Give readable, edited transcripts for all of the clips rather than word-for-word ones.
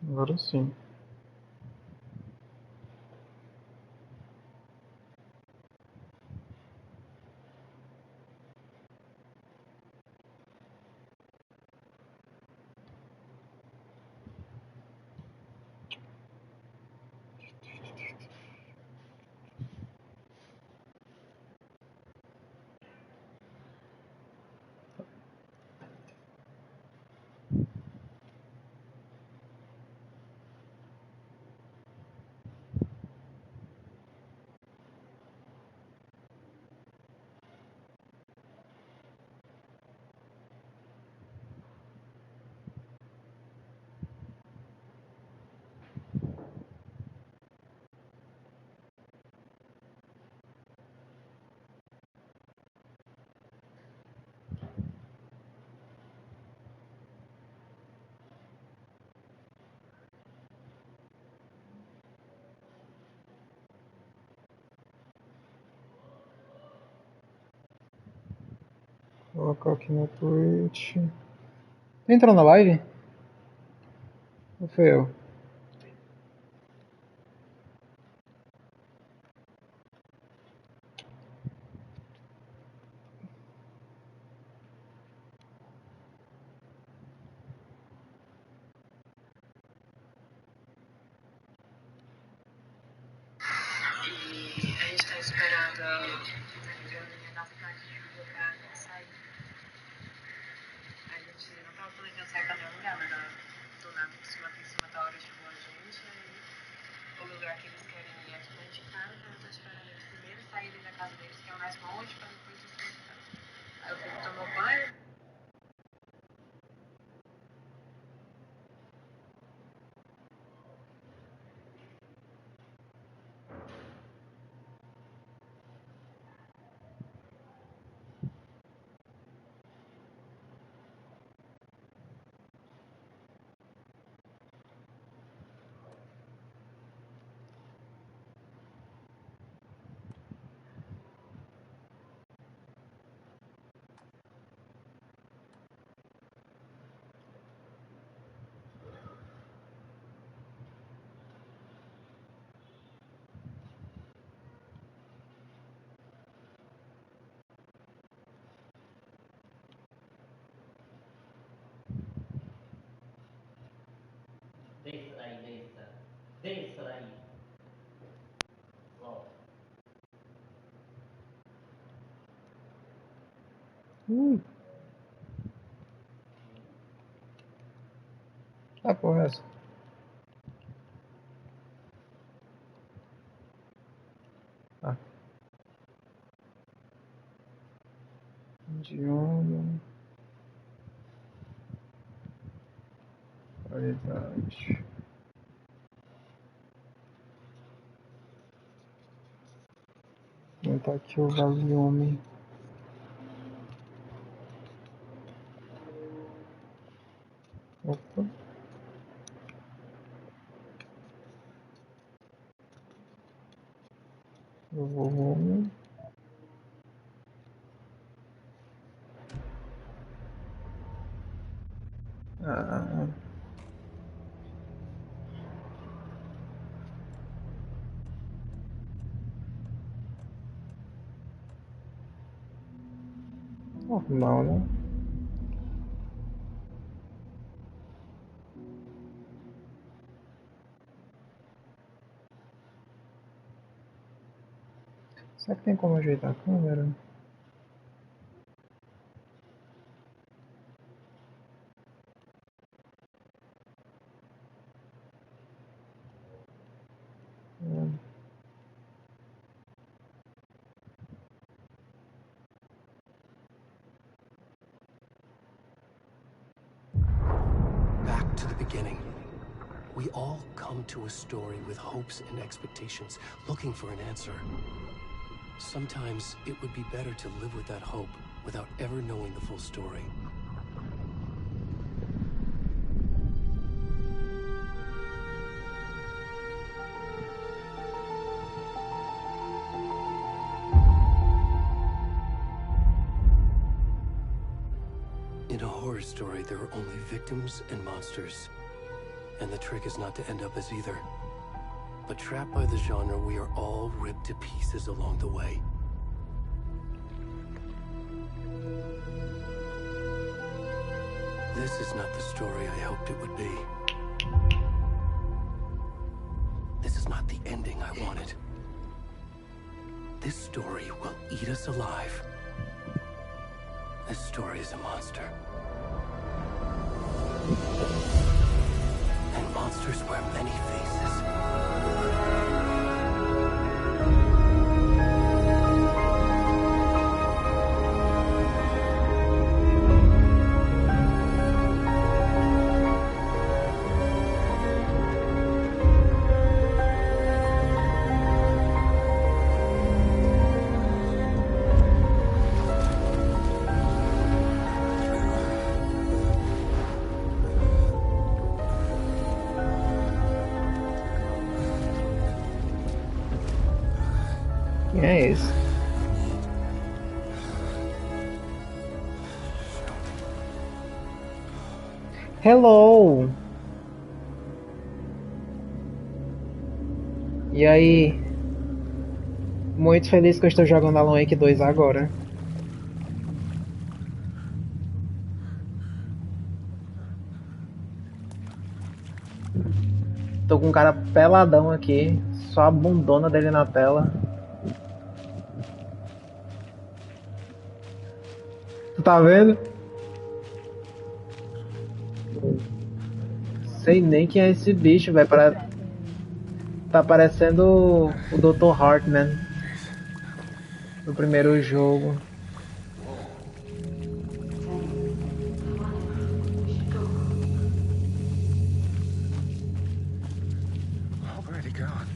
Agora sim. Vou colocar aqui na Twitch. Entrou na live? Ou foi eu? E a gente tá esperando a reunião da cidade pra sair. A gente não tava planejando sair pra nenhum lugar, mas do nada em cima da hora chamou a gente. Aí o lugar que eles querem ir é aqui dentro de casa. Eu tô esperando eles primeiro saírem da casa deles, que é o mais longe, pra depois ir pra casa. Aí eu fui tomar banho. Desça daí, desça. Desça daí. Pronto. Ah, porra, essa. Ah. Idioma. Qualidade. Vou aumentar aqui o volume. Opa. O volume. Ah. Normal, né? Será que tem como ajeitar a câmera? Back to the beginning. We all come to a story with hopes and expectations, looking for an answer. Sometimes it would be better to live with that hope without ever knowing the full story. In a horror story, there are only victims and monsters. And the trick is not to end up as either. But trapped by the genre, we are all ripped to pieces along the way. This is not the story I hoped it would be. This is not the ending I wanted. This story will eat us alive. This story is a monster. And monsters wear many faces. Quem é esse? Hello! E aí? Muito feliz que eu estou jogando Alan Wake 2 agora. Tô com um cara peladão aqui, só a bundona dele na tela. Tu tá vendo? Sei nem quem é esse bicho, velho. Tá parecendo o Dr. Hartman do primeiro jogo. Where'd he gone?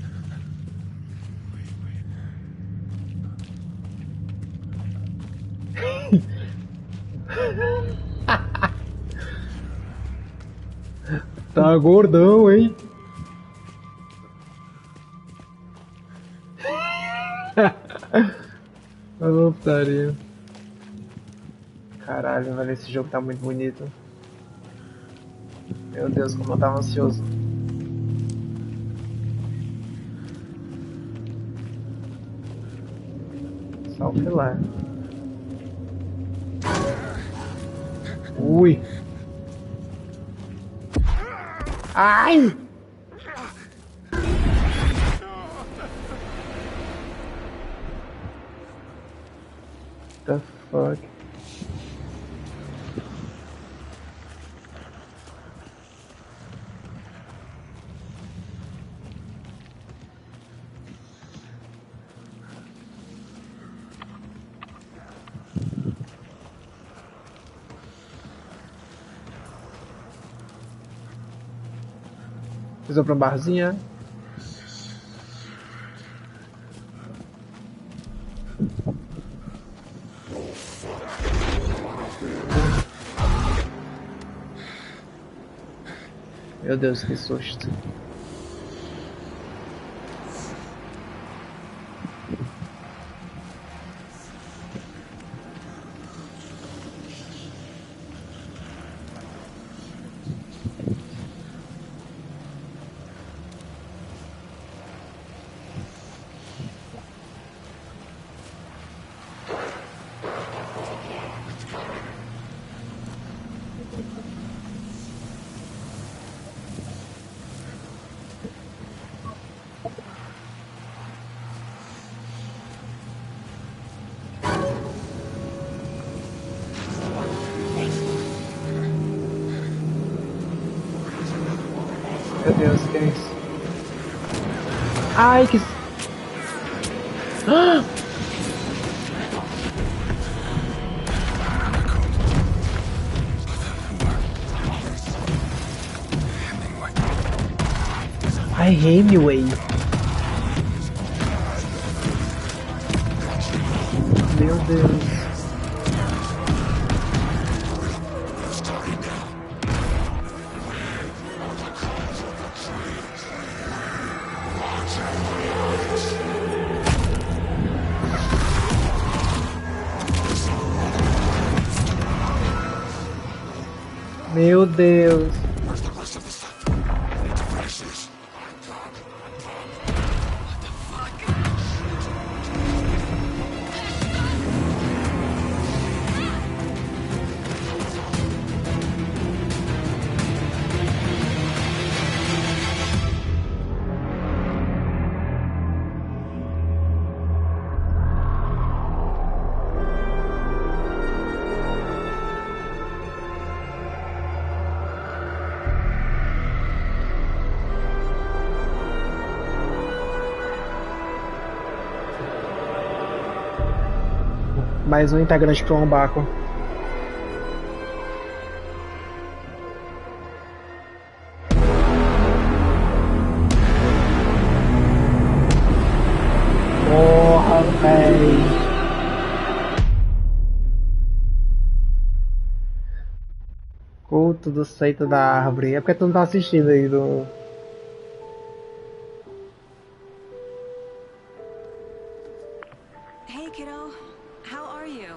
Tá gordão, hein? Ô, putaria. Caralho, velho, esse jogo tá muito bonito. Meu Deus, como eu tava ansioso. Só o filé. Ui! Ai! The fuck? Precisou pra um barzinho, é? Meu Deus, que susto. Meu Deus, que é isso? Ai, que... Ah! I hate you, way. Meu Deus. Meu Deus. Mais um integrante pro Lombaco. Porra, véi. Culto do seito da árvore. É porque tu não tá assistindo aí do. Hey, kiddo. How are you?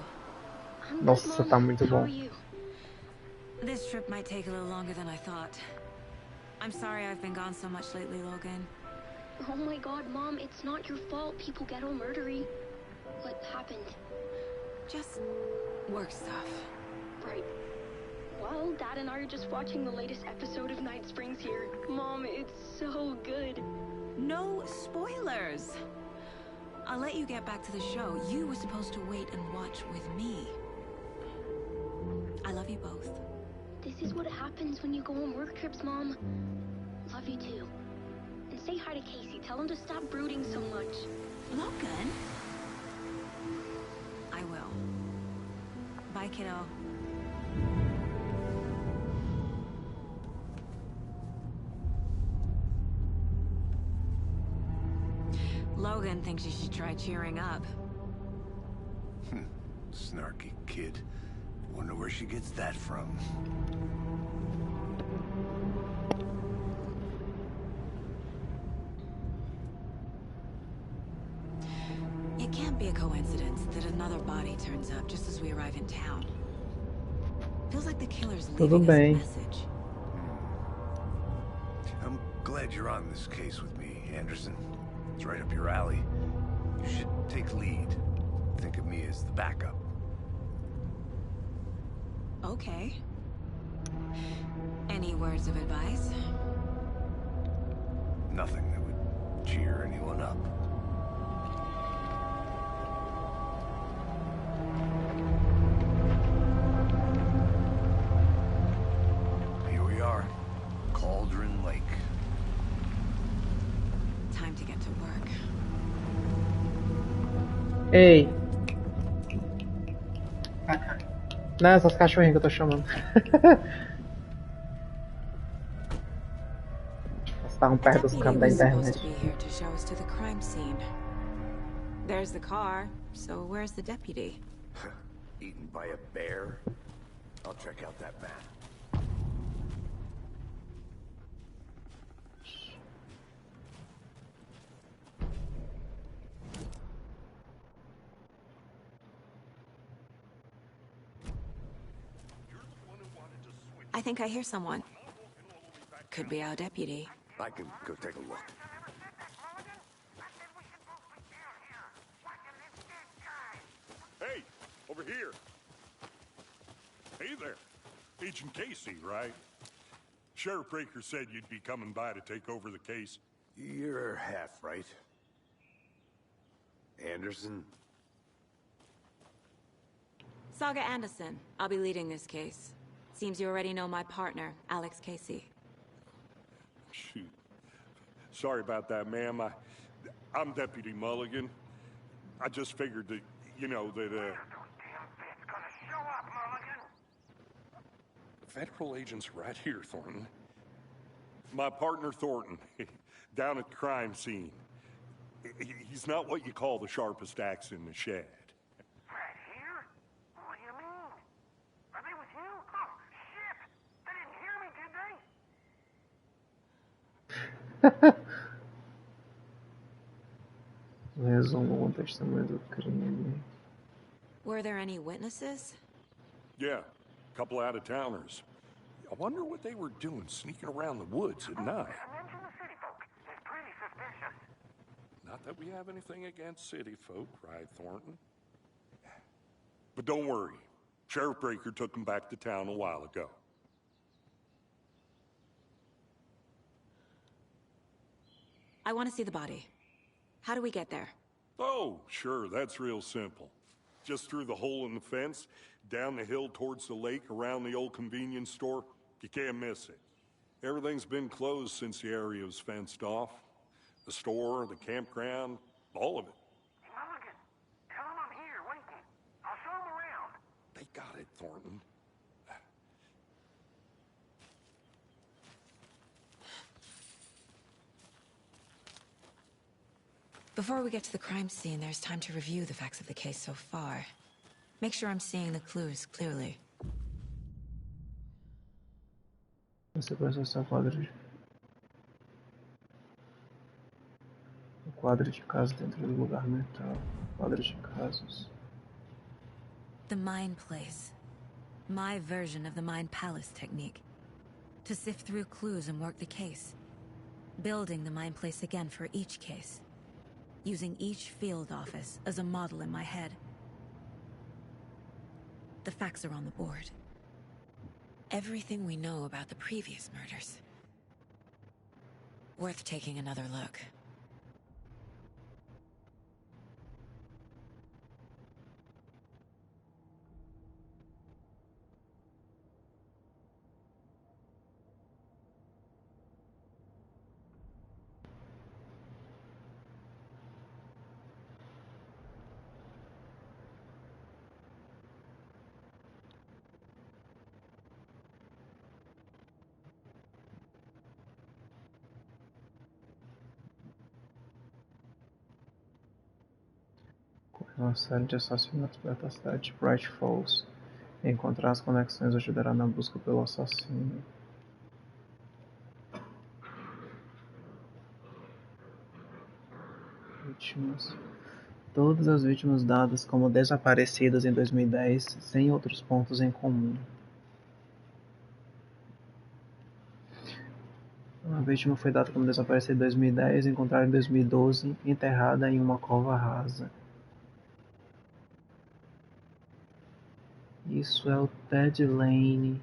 I'm Nossa, good, Mom. tá muito How bom. are you? This trip might take a little longer than I thought. I'm sorry I've been gone so much lately, Logan. Oh my god, Mom, it's not your fault people get all murdery. What happened? Just work stuff. Right. Well, Dad and I are just watching the latest episode of Night Springs here. Mom, it's so good. No spoilers! I'll let you get back to the show. You were supposed to wait and watch with me. I love you both. This is what happens when you go on work trips, Mom. Love you too. And say hi to Casey. Tell him to stop brooding so much. Logan? I will. Bye, kiddo. Logan thinks you should try cheering up. Snarky kid. Wonder where she gets that from. It can't be a coincidence that another body turns up just as we arrive in town. Feels like the killer's Tudo leaving us a bem. message. I'm glad you're on this case with me, Anderson. It's right up your alley. You should take lead. Think of me as the backup. Okay. Any words of advice? Nothing that would cheer anyone up. Here we are. Cauldron Lake. Time to get to work. Ei! Não, essas cachorrinhas que eu tô chamando. Elas estavam perto dos campos da was supposed internet. to be here to show us to the crime scene. There's the car, so where's the deputy? Eaten by a bear? I'll check out that map. I think I hear someone. Could be our deputy. I can go take a look. Hey, over here. Hey there. Agent Casey, right? Sheriff Breaker said you'd be coming by to take over the case. You're half right. Anderson? Saga Anderson. I'll be leading this case. Seems you already know my partner, Alex Casey. Shoot. Sorry about that, ma'am. I'm Deputy Mulligan. I just figured that, you know, that, Federal agents right here, Thornton. my partner Thornton, down at the crime scene. He's not what you call the sharpest axe in the shed. Right here? What do you mean? Are they with you? Oh, shit! They didn't hear me, did they? Resumo um testemunho do crime. Were there any witnesses? Yeah, a couple out-of-towners. I wonder what they were doing sneaking around the woods at night. Mention the city folk. It's pretty suspicious. Not that we have anything against city folk, right, Thornton? But don't worry. Sheriff Breaker took them back to town a while ago. I want to see the body. How do we get there? Oh, sure, that's real simple. Just through the hole in the fence, down the hill towards the lake, around the old convenience store. You can't miss it. Everything's been closed since the area was fenced off. The store, the campground, all of it. Mulligan, tell them I'm here waiting. I'll show Before we get to the crime scene, there's time to review the facts of the case so far. Make sure I'm seeing the clues clearly. Você precisa acessar o quadro de casos dentro do lugar mental. Quadro de casos. The Mind Place. My version of the Mind Palace technique. To sift through clues and work the case. Building the Mind Place again for each case. Using each field office as a model in my head. The facts are on the board. Everything we know about the previous murders. Worth taking another look. Uma série de assassinatos perto da cidade de Bright Falls. Encontrar as conexões ajudará na busca pelo assassino. Vítimas. Todas as vítimas dadas como desaparecidas em 2010, sem outros pontos em comum. Uma vítima foi dada como desaparecida em 2010, encontrada em 2012, enterrada em uma cova rasa. Isso é o Ted Lane.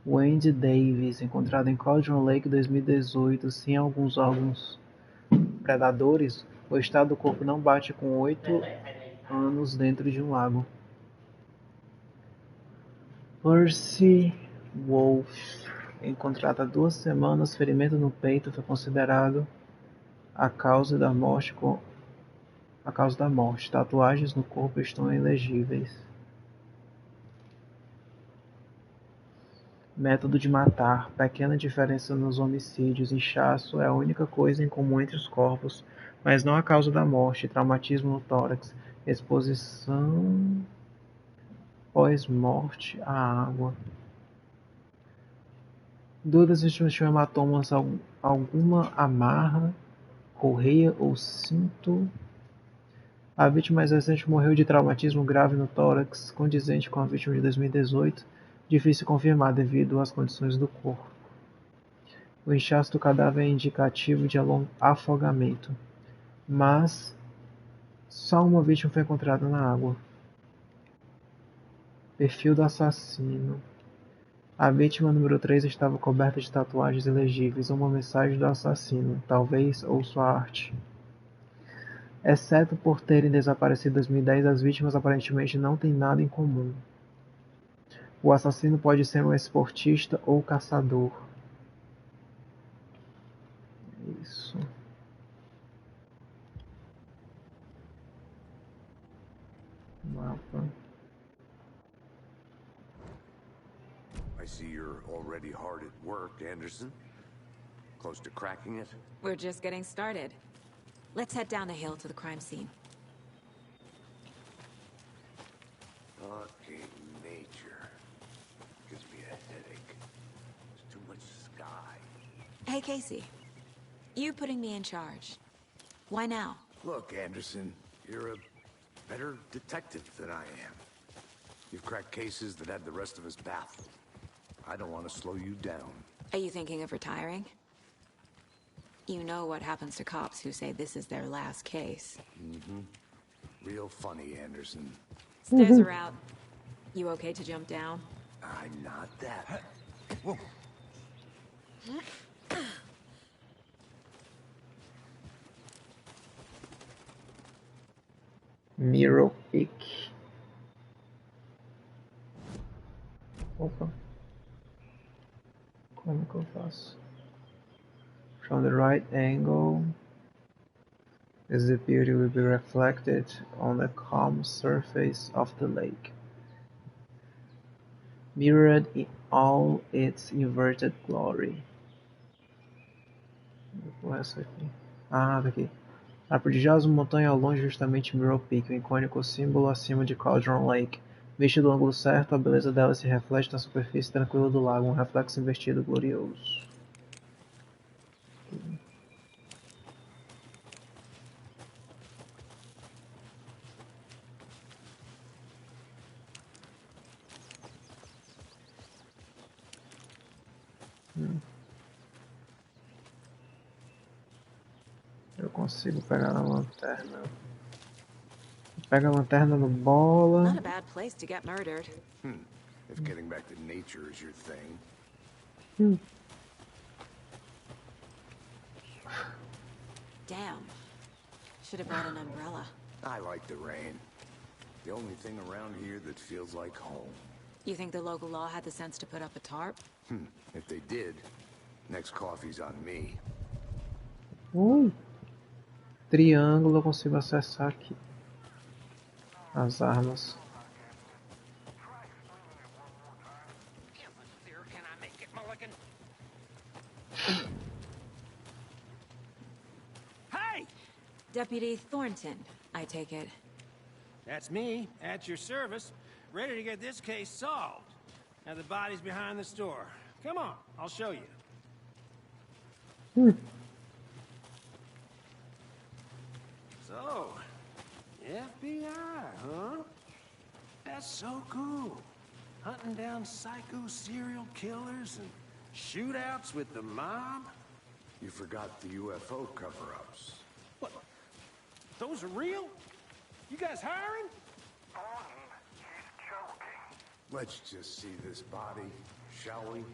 Wendy Davis, encontrada em Cauldron Lake em 2018, sem alguns órgãos predadores. O estado do corpo não bate com 8 anos dentro de um lago. Percy Wolfe, encontrada há 2 semanas, ferimento no peito, foi considerado a causa da morte. Tatuagens no corpo estão ilegíveis. Método de matar. Pequena diferença nos homicídios. Inchaço é a única coisa em comum entre os corpos, mas não a causa da morte. Traumatismo no tórax. Exposição pós-morte à água. Dúvidas se tinham hematomas, alguma amarra, correia ou cinto. A vítima mais recente morreu de traumatismo grave no tórax, condizente com a vítima de 2018. Difícil confirmar devido às condições do corpo. O inchaço do cadáver é indicativo de afogamento, mas só uma vítima foi encontrada na água. Perfil do assassino. A vítima número 3 estava coberta de tatuagens ilegíveis, uma mensagem do assassino, talvez, ou sua arte. Exceto por terem desaparecido em 2010, as vítimas aparentemente não têm nada em comum. O assassino pode ser um esportista ou caçador. Isso. Mapa. I see you're already hard at work, Anderson. Close to cracking it? We're just getting started. Let's head down the hill to the crime scene. Okay, nature. Gives me a headache. There's too much sky. Hey, Casey. You putting me in charge. Why now? Look, Anderson, you're a better detective than I am. You've cracked cases that had the rest of us baffled. I don't want to slow you down. Are you thinking of retiring? You know what happens to cops who say this is their last case. Mm-hmm. Real funny, Anderson. Stairs are out. You okay to jump down? I'm not that. Whoa. Mirror pick. Opa. Como que eu faço? From the right angle, as the beauty will be reflected on the calm surface of the lake, mirrored in all its inverted glory. Essa aqui. Ah, daqui. A prodigiosa montanha ao longe justamente Mirror Peak, o icônico símbolo acima de Cauldron Lake. Vista do ângulo certo, a beleza dela se reflete na superfície tranquila do lago, um reflexo invertido glorioso. Eu consigo pegar a lanterna. Pega a lanterna no bola. Not a bad place to get murdered. If getting back to nature is your thing. Damn. Should have brought an umbrella. I like the rain. The only thing around here that feels like home. You think the local law had the sense to put up a tarp? If they did, next coffee's on me. Triângulo, eu consigo acessar aqui as armas. Can I make it, Mulligan? Hey! Deputy Thornton, I take it. That's me, at your service, ready to get this case solved. Now the body's behind the store. Come on, I'll show you. So, FBI, huh? That's so cool. Hunting down psycho serial killers and shootouts with the mob? You forgot the UFO cover-ups. What? Those are real? You guys hiring? He's joking. Let's just see this body, shall we?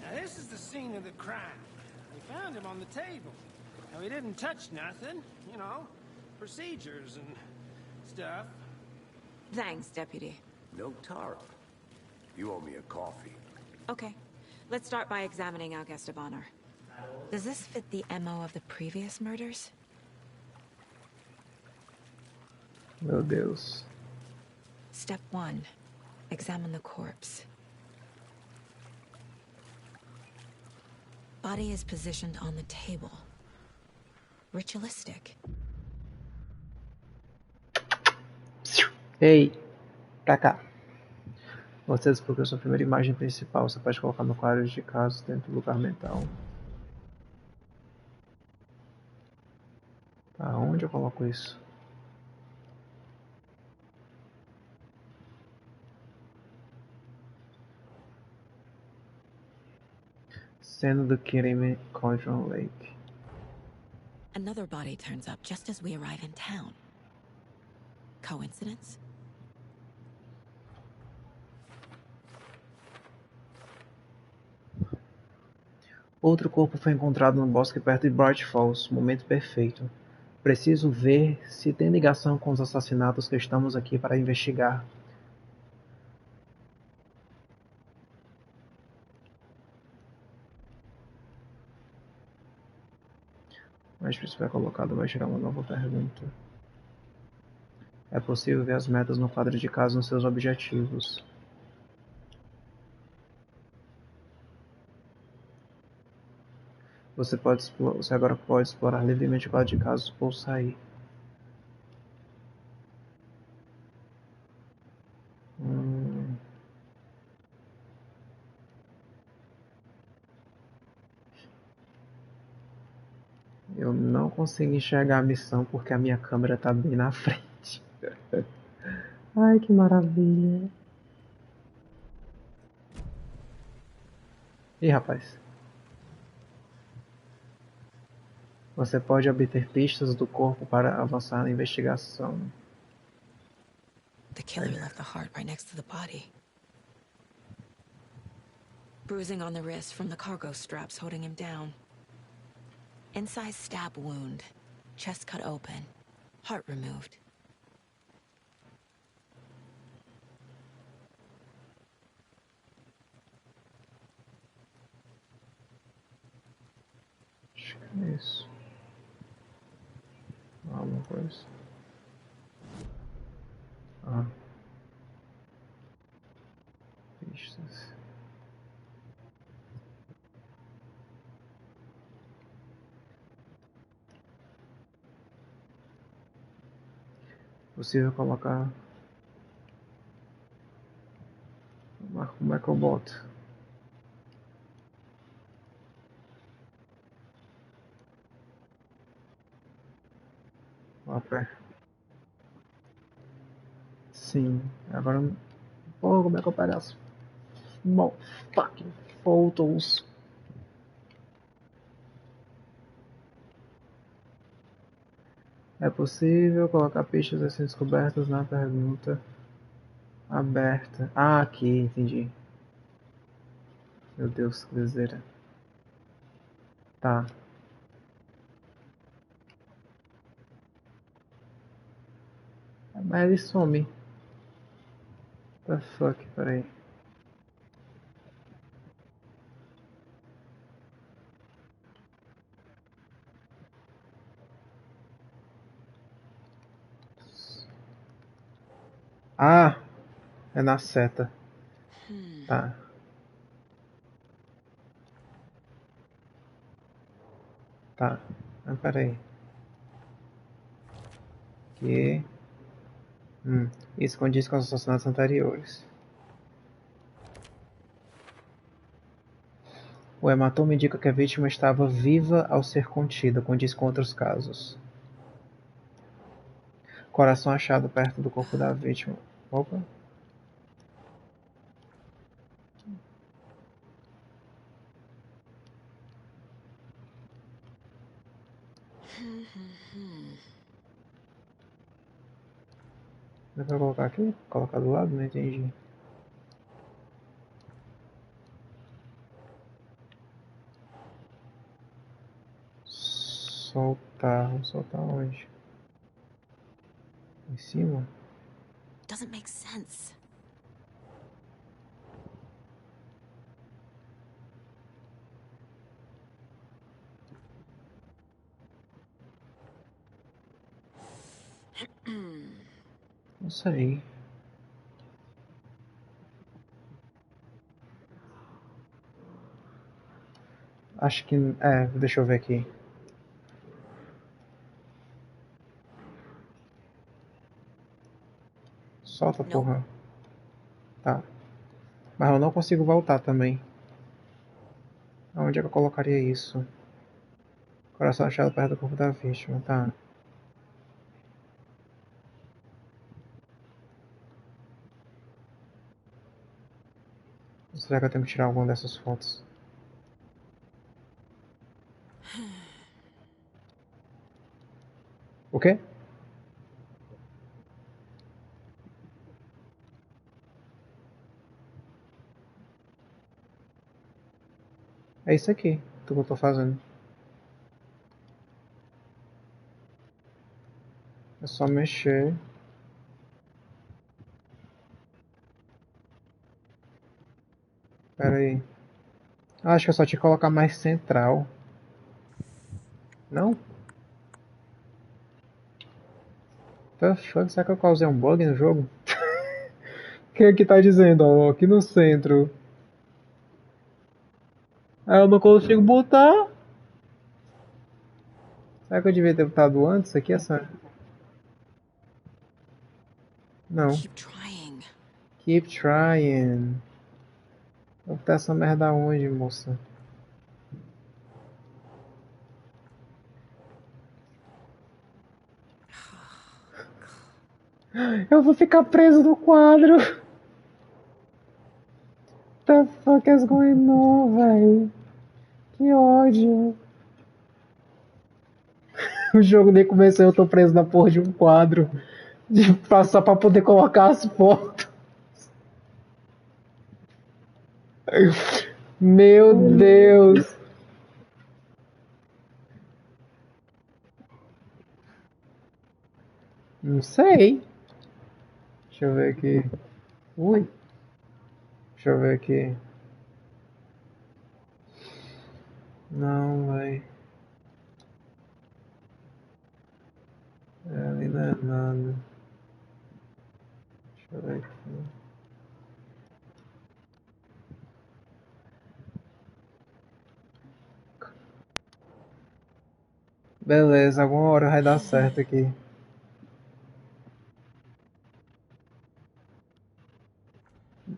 Now this is the scene of the crime. We found him on the table. Now he didn't touch nothing, you know, procedures and stuff. Thanks, Deputy. No tarp. You owe me a coffee. Okay. Let's start by examining our guest of honor. Does this fit the MO of the previous murders? Meu Deus. Step 1. Examine the corpse. Body is positioned on the table. Ritualistic. Ei, pra cá. Você desbloqueou sua primeira imagem principal. Você pode colocar no quadro de casos dentro do lugar mental. Aonde eu coloco isso? Cena do crime, Cauldron Lake. Another body turns up just as we arrive in town. Coincidence? Outro corpo foi encontrado no bosque perto de Bright Falls. Momento perfeito. Preciso ver se tem ligação com os assassinatos que estamos aqui para investigar. Mas se estiver colocado, vai gerar uma nova pergunta. É possível ver as metas no quadro de caso nos seus objetivos. Você agora pode explorar livremente o quadro de casos ou sair. Eu não consigo enxergar a missão porque a minha câmera tá bem na frente. Ai, que maravilha. Ih, rapaz. Você pode obter pistas do corpo para avançar na investigação. The killer left the heart right next to the body. Bruising on the wrist from the cargo straps holding him down. Incised stab wound. Chest cut open. Heart removed. Acho que é isso. Alguma coisa. Possível colocar... Como é que eu boto? Aperto. Sim. Agora... Porra, como é que eu pego as... Fucking photos. É possível colocar pistas assim descobertas na pergunta aberta. Ah, aqui, entendi. Meu Deus, que deseira. Tá. Mas ele some. The fuck, peraí. Ah! É na seta. Tá. Tá. Mas peraí. Que... Isso condiz com os assassinatos anteriores. O hematoma indica que a vítima estava viva ao ser contida, condiz com outros casos. Coração achado perto do corpo da vítima. Opa. Dá pra colocar aqui? Colocar do lado? Não entendi. Soltar. Vou soltar onde? Em cima? Doesn't make sense. Não sei. Acho que... É, deixa eu ver aqui. Solta, porra. Tá. Mas eu não consigo voltar também. Onde é que eu colocaria isso? Coração achado perto do corpo da vítima. Tá. Será que eu tenho que tirar alguma dessas fotos? O quê? É isso aqui que eu tô fazendo. É só mexer. Pera aí. Acho que eu só tinha que colocar mais central. Não? The fuck? Será que eu causei um bug no jogo? Quem aqui tá dizendo, ó, aqui no centro. Ah, eu não consigo botar. Será que eu devia ter botado antes aqui essa? Não. Keep trying. Keep trying. Vou botar essa merda onde, moça? Eu vou ficar preso no quadro. The fuck is going on, véi? Que ódio. O jogo nem começou e eu tô preso na porra de um quadro. Só pra poder colocar as fotos. Meu Deus. Não sei. Deixa eu ver aqui. Ui. Deixa eu ver aqui. Não, vai. Ali não é nada. Deixa eu ver aqui. Beleza, alguma hora vai dar certo aqui.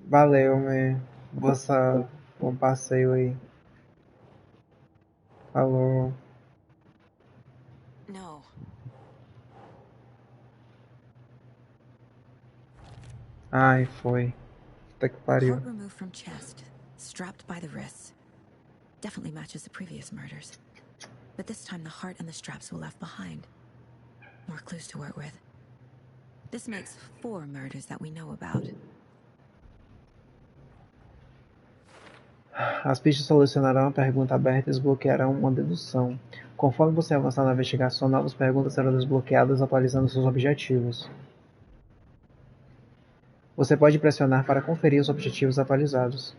Valeu, man. Bom passeio aí. Falou. No. Ai, foi. Puta que pariu. Heart removed from chest, strapped by the wrists. Definitely matches the previous murders. But this time the heart and the straps were left behind. More clues to work with. This makes 4 murders that we know about. As pistas solucionarão a pergunta aberta e desbloquearão uma dedução. Conforme você avançar na investigação, novas perguntas serão desbloqueadas atualizando seus objetivos. Você pode pressionar para conferir os objetivos atualizados.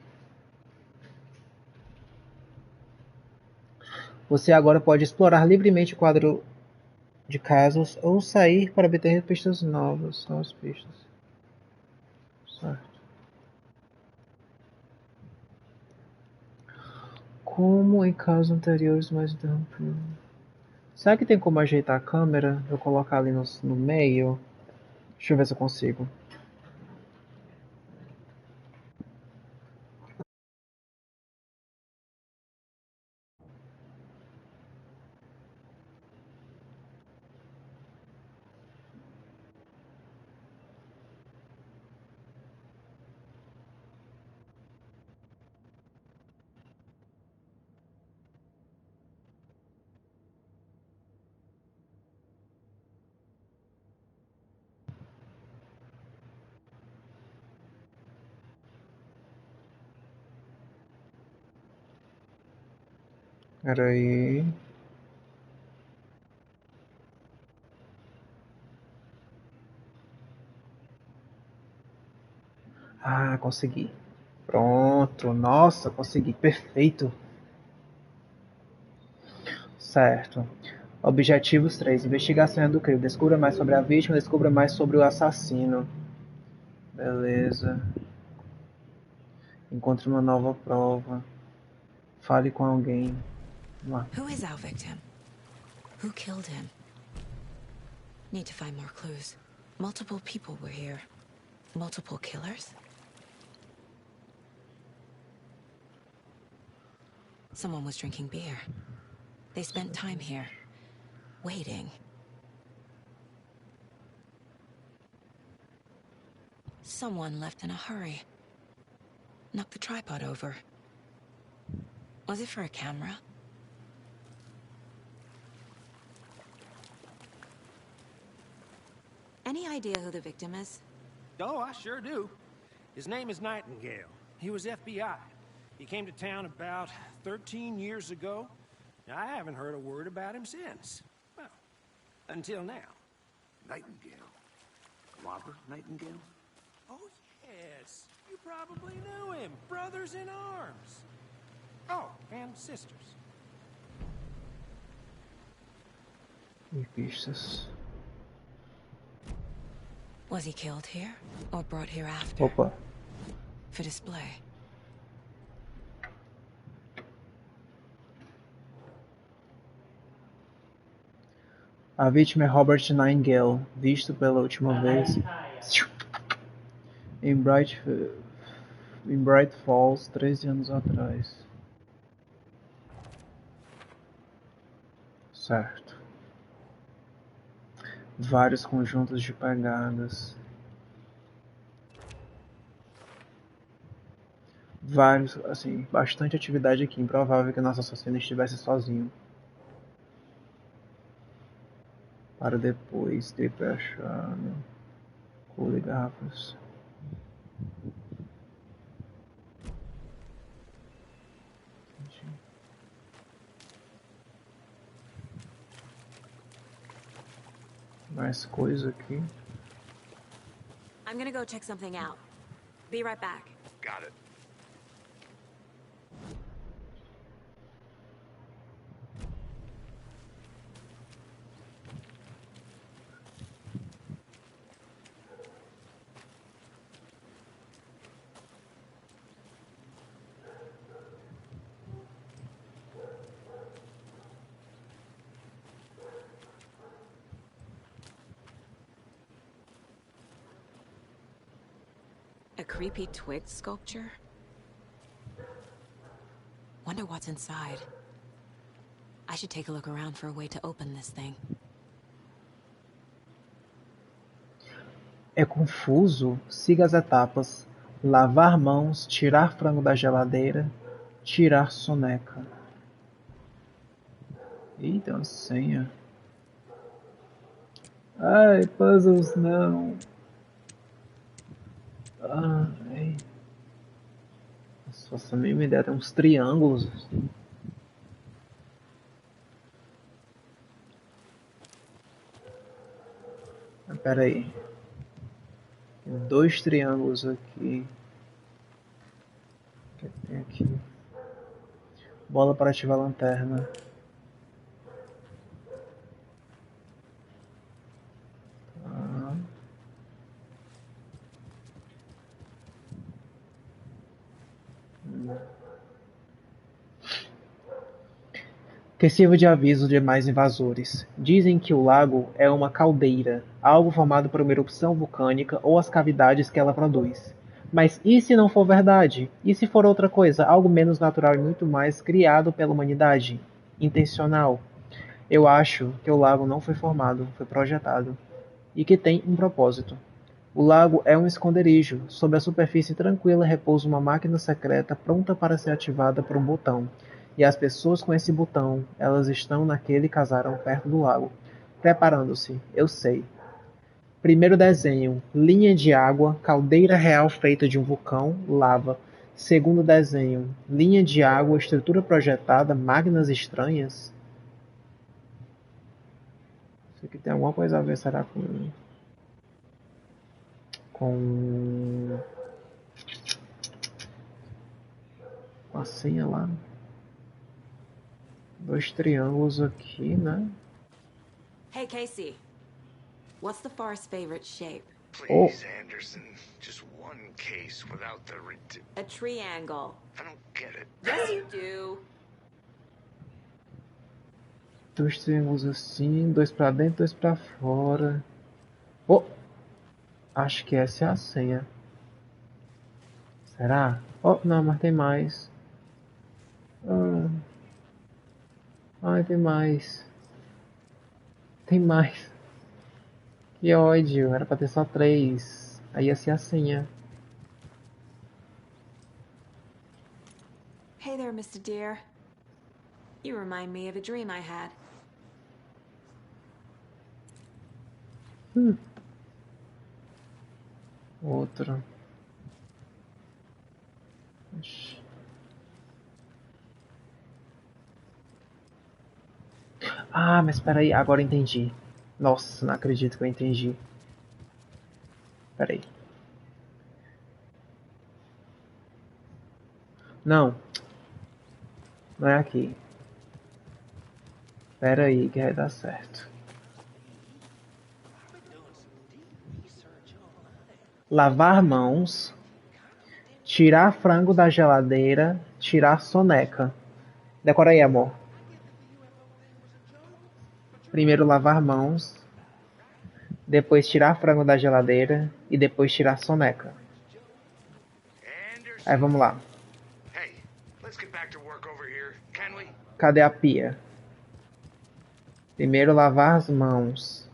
Você agora pode explorar livremente o quadro de casos ou sair para obter pistas novas. Novas pistas. Certo. Como em casos anteriores, mais interrompido. Será que tem como ajeitar a câmera? Eu colocar ali no meio? Deixa eu ver se eu consigo. Espera aí. Ah, consegui. Pronto. Nossa, consegui. Perfeito. Certo. Objetivos 3. Investigação do crime. Descubra mais sobre a vítima, descubra mais sobre o assassino. Beleza. Encontre uma nova prova. Fale com alguém. Vamos lá. Who is our victim? Who killed him? Need to find more clues. Multiple people were here. Multiple killers? Someone was drinking beer. They spent time here, waiting. Someone left in a hurry. Knocked the tripod over. Was it for a camera? Any idea who the victim is? Oh, I sure do. His name is Nightingale. He was FBI. He came to town about 13 years ago. I haven't heard a word about him since. Well, until now. Nightingale? Robert Nightingale? Oh, yes. You probably knew him. Brothers in arms. Oh, and sisters. E pistas. Was he killed here, or brought here after? Opa. For display. A vítima é Robert Nightingale, visto pela última vez em Bright Falls 13 anos atrás. Certo. Vários conjuntos de pegadas. Vários, assim, bastante atividade aqui. Improvável que nosso assassino estivesse sozinho. Para depois ter achado cor de garrafas. Mais coisa aqui. I'm gonna go check something out. Be right back. Got it. A creepy twig sculpture? Wonder what's inside. I should take a look around for a way to open this thing. É confuso? Siga as etapas. Lavar mãos, tirar frango da geladeira, tirar soneca. Eita, uma senha. Ai, puzzles não. Ai. Se fosse a mesma ideia, tem uns triângulos. Pera aí. Tem 2 triângulos aqui. O que tem aqui? Bola para ativar a lanterna. Que sirva de aviso de mais invasores. Dizem que o lago é uma caldeira, algo formado por uma erupção vulcânica ou as cavidades que ela produz. Mas e se não for verdade? E se for outra coisa, algo menos natural e muito mais criado pela humanidade? Intencional? Eu acho que o lago não foi formado, foi projetado. E que tem um propósito. O lago é um esconderijo. Sob a superfície tranquila repousa uma máquina secreta pronta para ser ativada por um botão. E as pessoas com esse botão, elas estão naquele casarão perto do lago, preparando-se, eu sei. Primeiro desenho, linha de água, caldeira real feita de um vulcão, lava. Segundo desenho, linha de água, estrutura projetada, máquinas estranhas. Isso aqui tem alguma coisa a ver, será com a senha lá? 2 triângulos aqui, né? Hey, Casey. What's the Forest's favorite shape? Please, Anderson. Just one case without the A triangle. I don't get it. Yes, you do. 2 triângulos assim, 2 pra dentro, 2 pra fora. Oh! Acho que essa é a senha. Será? Oh, não, mas tem mais. Ai, tem mais. Tem mais. Que ódio, era pra ter só 3. Aí ia ser a senha. Hey there, Mr. Deer. You remind me of a dream I had. Outro. Ah, mas espera aí, agora entendi. Nossa, não acredito que eu entendi. Espera aí. Não. Não é aqui. Espera aí que vai dar certo. Lavar mãos. Tirar frango da geladeira. Tirar soneca. Decora aí, amor. Primeiro lavar mãos. Depois tirar frango da geladeira. E depois tirar soneca. Aí vamos lá. Hey, let's get back to work over here, can we? Cadê a pia? Primeiro lavar as mãos.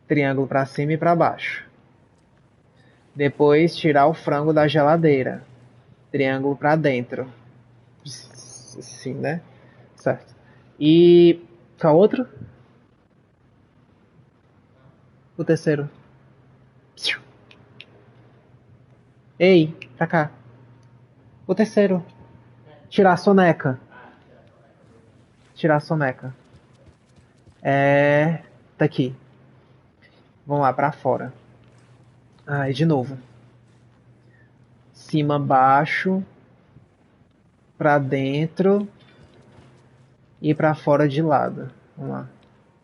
Triângulo para cima e para baixo. Depois tirar o frango da geladeira. Triângulo para dentro. Sim, né? Certo. E qual outro? O terceiro. Ei, pra cá. O terceiro. Tirar a soneca. Tirar a soneca. Tá aqui. Vamos lá, pra fora. E de novo. Cima, baixo. Pra dentro. E pra fora de lado. Vamos lá.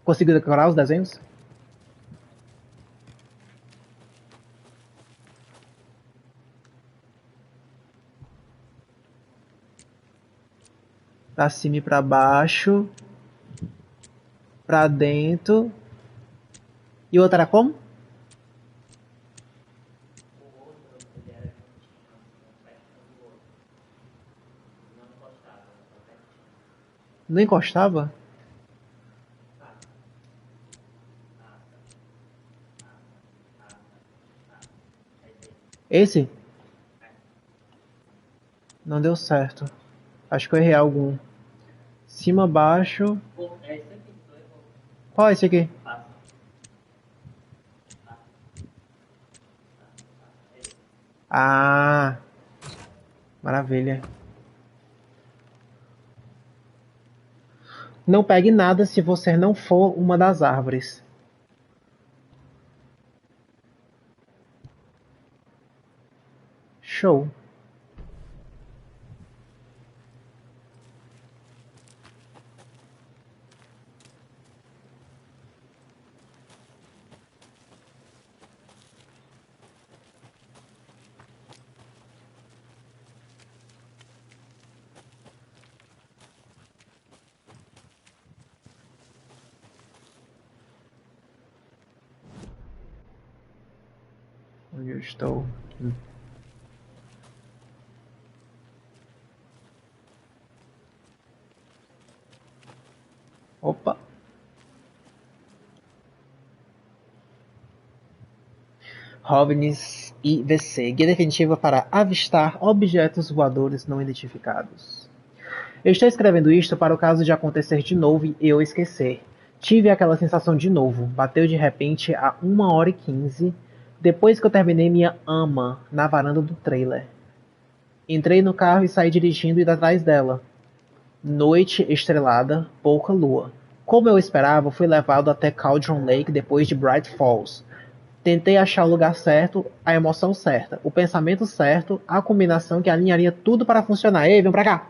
Conseguiu decorar os desenhos? Pra cima e pra baixo. Pra dentro. E o outro era como? Não encostava? Esse? Não deu certo. Acho que eu errei algum. Cima, baixo. É isso aqui. Qual é esse aqui? Passa. Ah, maravilha. Não pegue nada se você não for uma das árvores. Show. Onde eu estou? Opa. Robbins IVC, guia definitiva para avistar objetos voadores não identificados. Eu estou escrevendo isto para o caso de acontecer de novo e eu esquecer. Tive aquela sensação de novo. Bateu de repente a 1h15, depois que eu terminei minha ama na varanda do trailer. Entrei no carro e saí dirigindo indo atrás dela. Noite estrelada, pouca lua. Como eu esperava, fui levado até Cauldron Lake depois de Bright Falls. Tentei achar o lugar certo, a emoção certa, o pensamento certo, a combinação que alinharia tudo para funcionar. Ei, vem pra cá!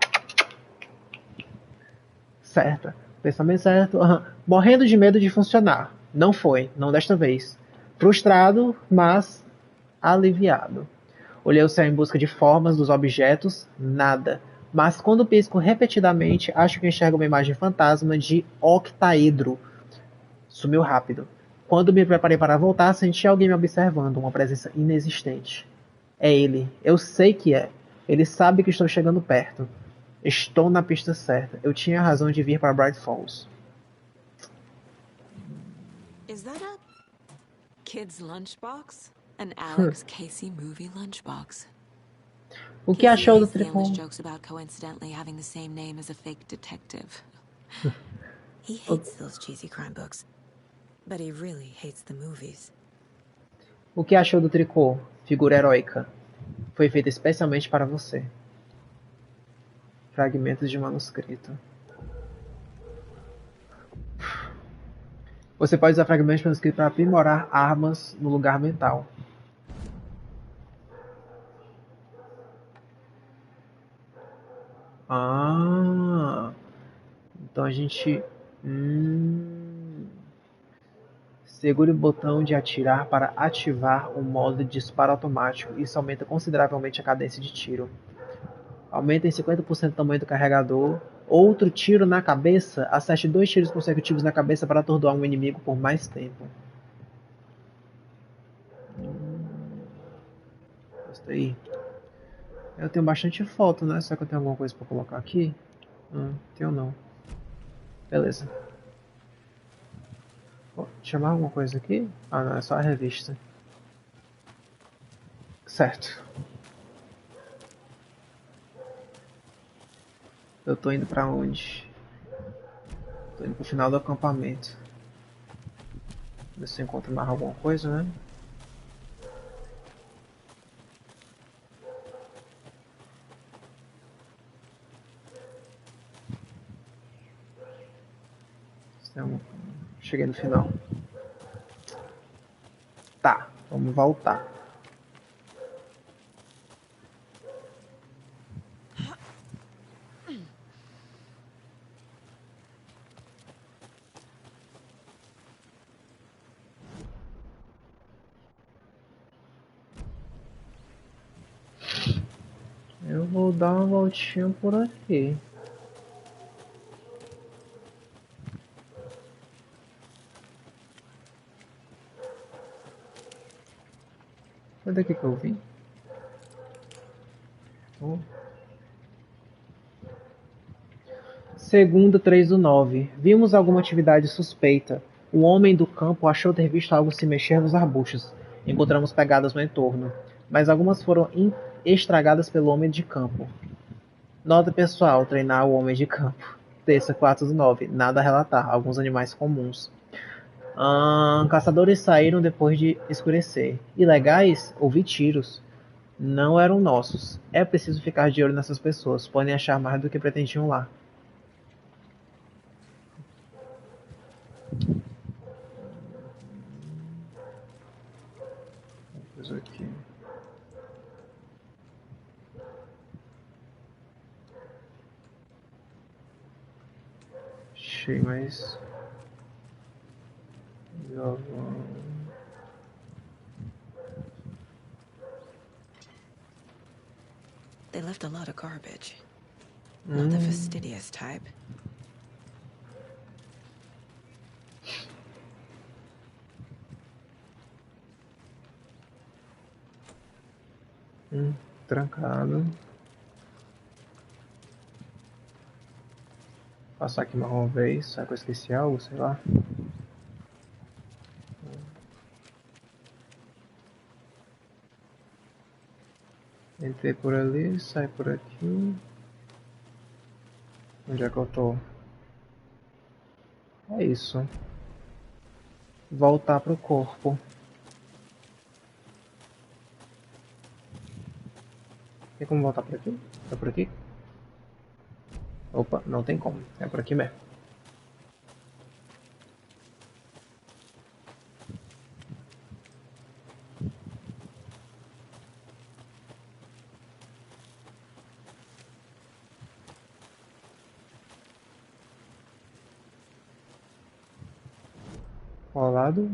Certa. Pensamento certo. Uhum. Morrendo de medo de funcionar. Não foi, não desta vez. Frustrado, mas aliviado. Olhei o céu em busca de formas dos objetos, nada. Mas quando pisco repetidamente, acho que enxergo uma imagem fantasma de octaedro. Sumiu rápido. Quando me preparei para voltar, senti alguém me observando, uma presença inexistente. É ele. Eu sei que é. Ele sabe que estou chegando perto. Estou na pista certa. Eu tinha razão de vir para Bright Falls. Is that a kid's lunchbox? An Alex Casey movie lunchbox. O que Casey achou do hates the endless tricô? jokes about coincidentally having the same name as a fake detective. He O, hates those cheesy crime books, but he really hates the movies. o que achou do tricô? Figura heróica. Foi feita especialmente para você. Fragmentos de manuscrito. Você pode usar fragmentos de manuscrito para aprimorar armas no lugar mental. Ah, então a gente... Segure o botão de atirar para ativar o modo de disparo automático. Isso aumenta consideravelmente a cadência de tiro. Aumenta em 50% o tamanho do carregador. Outro tiro na cabeça. Acerte 2 tiros consecutivos na cabeça para atordoar um inimigo por mais tempo. Gostei. Eu tenho bastante foto, né? Será que eu tenho alguma coisa para colocar aqui? Tenho não. Beleza. Chamar alguma coisa aqui? Ah, não. É só a revista. Certo. Eu tô indo pra onde? Tô indo pro final do acampamento. Ver se eu encontro mais alguma coisa, né? Cheguei no final. Tá, vamos voltar. Eu vou dar uma voltinha por aqui. Foi daqui que eu vim? Segunda, 3/9. Vimos alguma atividade suspeita. O homem do campo achou ter visto algo se mexer nos arbustos. Encontramos pegadas no entorno, mas algumas foram estragadas pelo homem de campo. Nota pessoal: treinar o homem de campo. Terça, 4/9. Nada a relatar. Alguns animais comuns. Caçadores saíram depois de escurecer. Ilegais? Ouvi tiros. Não eram nossos. É preciso ficar de olho nessas pessoas. Podem achar mais do que pretendiam lá. Vamos aqui. Achei mais. They left a lot of garbage. Not the fastidious type. Trancado. Passar aqui mais uma vez. Será que eu esqueci algo? Sei lá. Entrei por ali, sai por aqui. Onde é que eu tô? É isso. Voltar pro corpo. Tem como voltar por aqui? É por aqui? Opa, não tem como. É por aqui mesmo. Ao lado.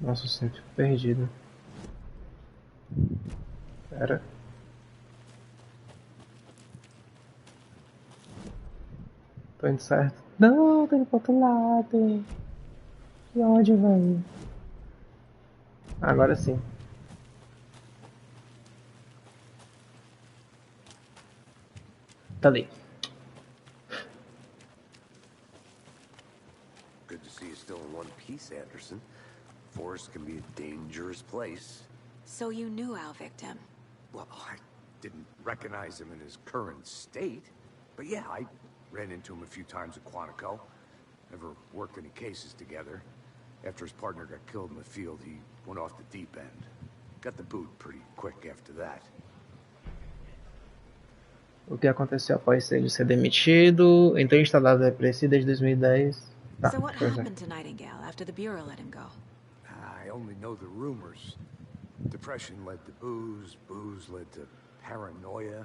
Nossa, eu sempre fico perdido. Pera. Tô indo certo. Não, tô indo pro outro lado. E onde vai? Agora sim. Tá ali. Good to see you still in one piece, Anderson. Forest can be a dangerous place. So you knew our victim? Well, I didn't recognize him in his current state. But yeah, I ran into him a few times at Quantico. Never worked any cases together. After his partner got killed in the field, he went off the deep end. Got the boot pretty quick after that. O que aconteceu após ele ser demitido? Entrou em estado depressivo desde 2010. Tá, So what pois é. happened to Nightingale after the Bureau let him go? I only know the rumors. Depression led to booze, booze led to paranoia.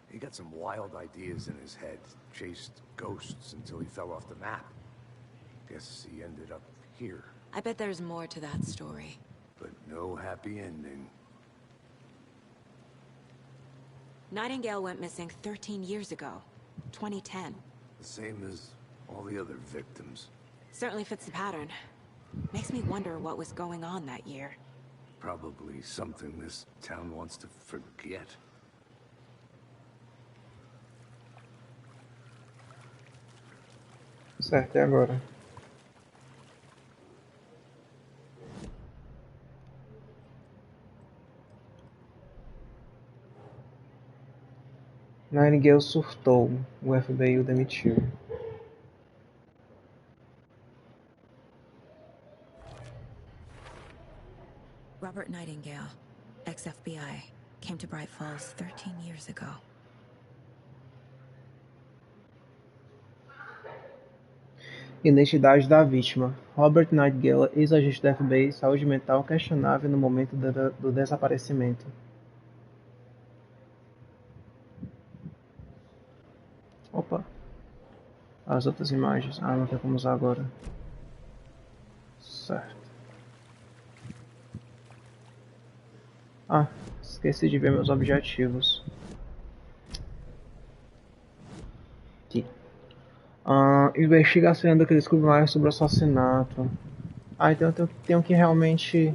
He got some wild ideas in his head, chased ghosts until he fell off the map. Guess he ended up here. I bet there's more to that story. But no happy ending. Nightingale went missing 13 years ago, 2010. The same as all the other victims. Certainly fits the pattern. Makes me wonder what was going on that year. Probably something this town wants to forget. Certo, e agora? Nightingale surtou. O FBI o demitiu. Robert Nightingale, ex-FBI, came to Bright Falls 13 years ago. Identidade da vítima. Robert Nightingale, ex-agente da FBI, saúde mental questionável no momento do desaparecimento. Opa. As outras imagens. Ah, não tem como usar agora. Certo. Ah, esqueci de ver meus objetivos. Aqui. Investigação ainda que descobre mais sobre o assassinato. Ah, então eu tenho que realmente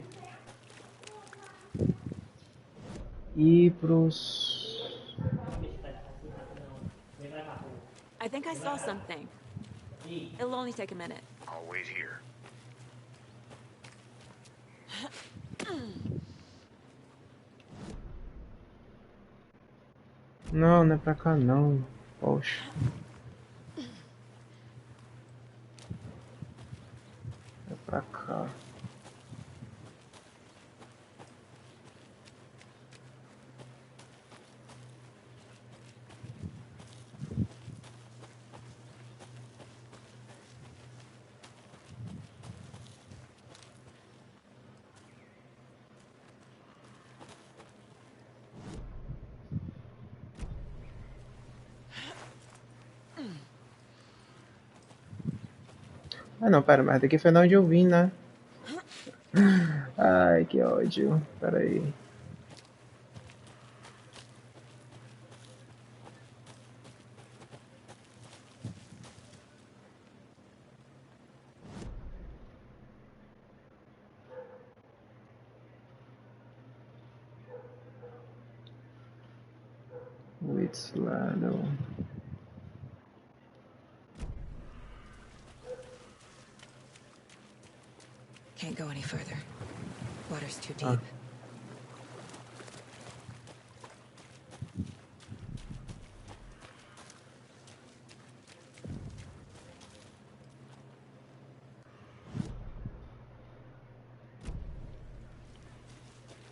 ir pros... I think I saw something. It'll only take a minute. I'll wait here. Não, não é pra cá não. Poxa. É pra cá. Ah não, pera, mas daqui foi de onde eu vim, né? Ai, que ódio. Pera aí. Wits Ladle. Can't go any further. Water's too Ah. deep.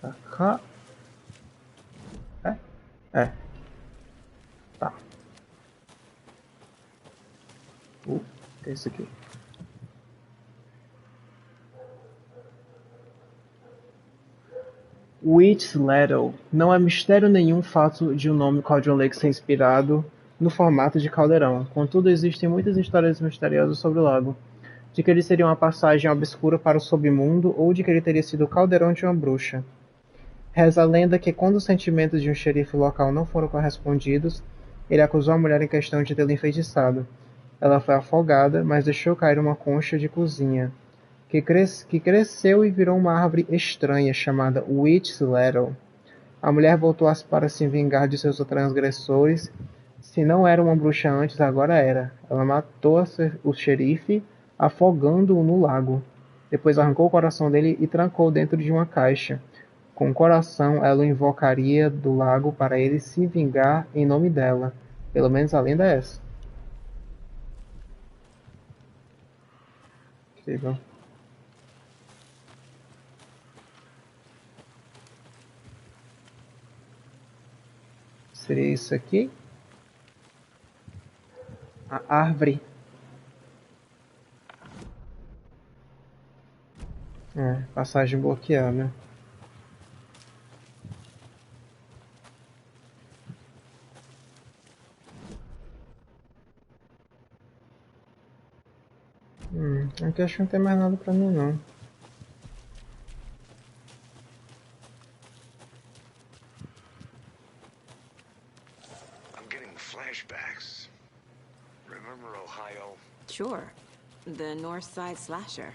Pra cá. É? É. Tá. É isso aqui. Witch's Ladle. Não há mistério nenhum o fato de o nome Cauldron Lake ser inspirado no formato de caldeirão. Contudo, existem muitas histórias misteriosas sobre o lago. De que ele seria uma passagem obscura para o submundo ou de que ele teria sido o caldeirão de uma bruxa. Reza a lenda que quando os sentimentos de um xerife local não foram correspondidos, ele acusou a mulher em questão de tê-lo enfeitiçado. Ela foi afogada, mas deixou cair uma concha de cozinha, que cresceu e virou uma árvore estranha chamada Witch's Ladle. A mulher voltou para se vingar de seus transgressores. Se não era uma bruxa antes, agora era. Ela matou o xerife, afogando-o no lago. Depois arrancou o coração dele e trancou dentro de uma caixa. Com o coração, ela o invocaria do lago para ele se vingar em nome dela. Pelo menos a lenda é essa. Possível. Seria isso aqui? A árvore. Passagem bloqueada. Aqui acho que não tem mais nada pra mim não. I'm getting flashbacks. Remember Ohio? Sure. The North Side Slasher.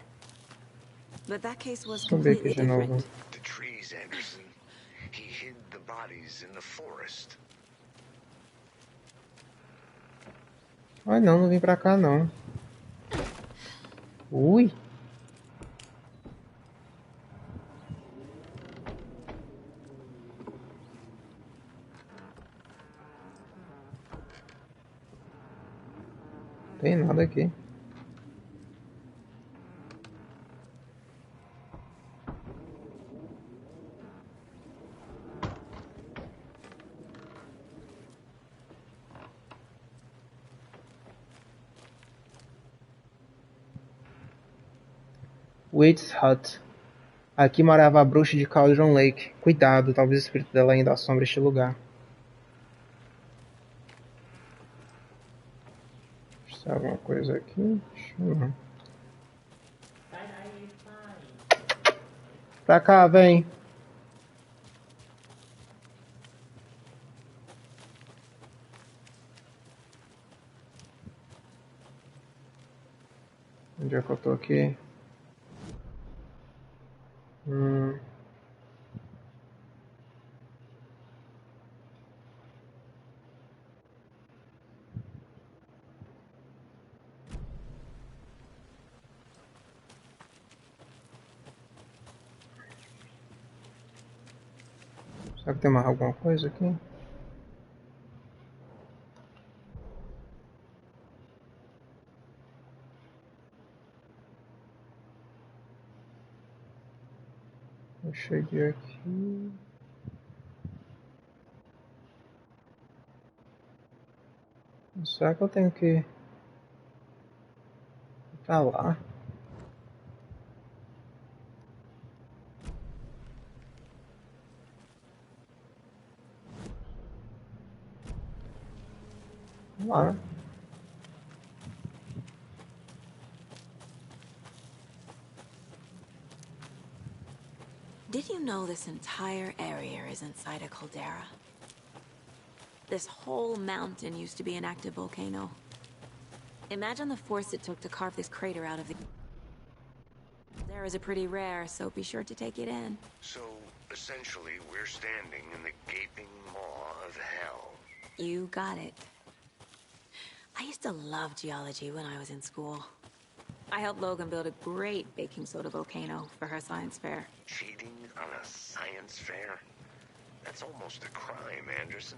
But that case was Subir completely aqui de novo. different. The trees, Anderson. He hid the bodies in the forest. Ai não vim pra cá não. Ui! Tem nada aqui. Witch's Hut. Aqui morava a bruxa de Cauldron Lake. Cuidado, talvez o espírito dela ainda assombre este lugar. Se tem alguma coisa aqui? Acho que não. Pra cá, vem. Onde é que eu tô aqui? Hum. Será que tem mais alguma coisa aqui? Eu cheguei aqui. Será que eu tenho que ir pra lá? Lá. Did you know this entire area is inside a caldera? This whole mountain used to be an active volcano. Imagine the force it took to carve this crater out of the... There is a pretty rare, so be sure to take it in. So, essentially, we're standing in the gaping maw of hell. You got it. I used to love geology when I was in school. I helped Logan build a great baking soda volcano for her science fair. Cheating on a science fair? That's almost a crime, Anderson.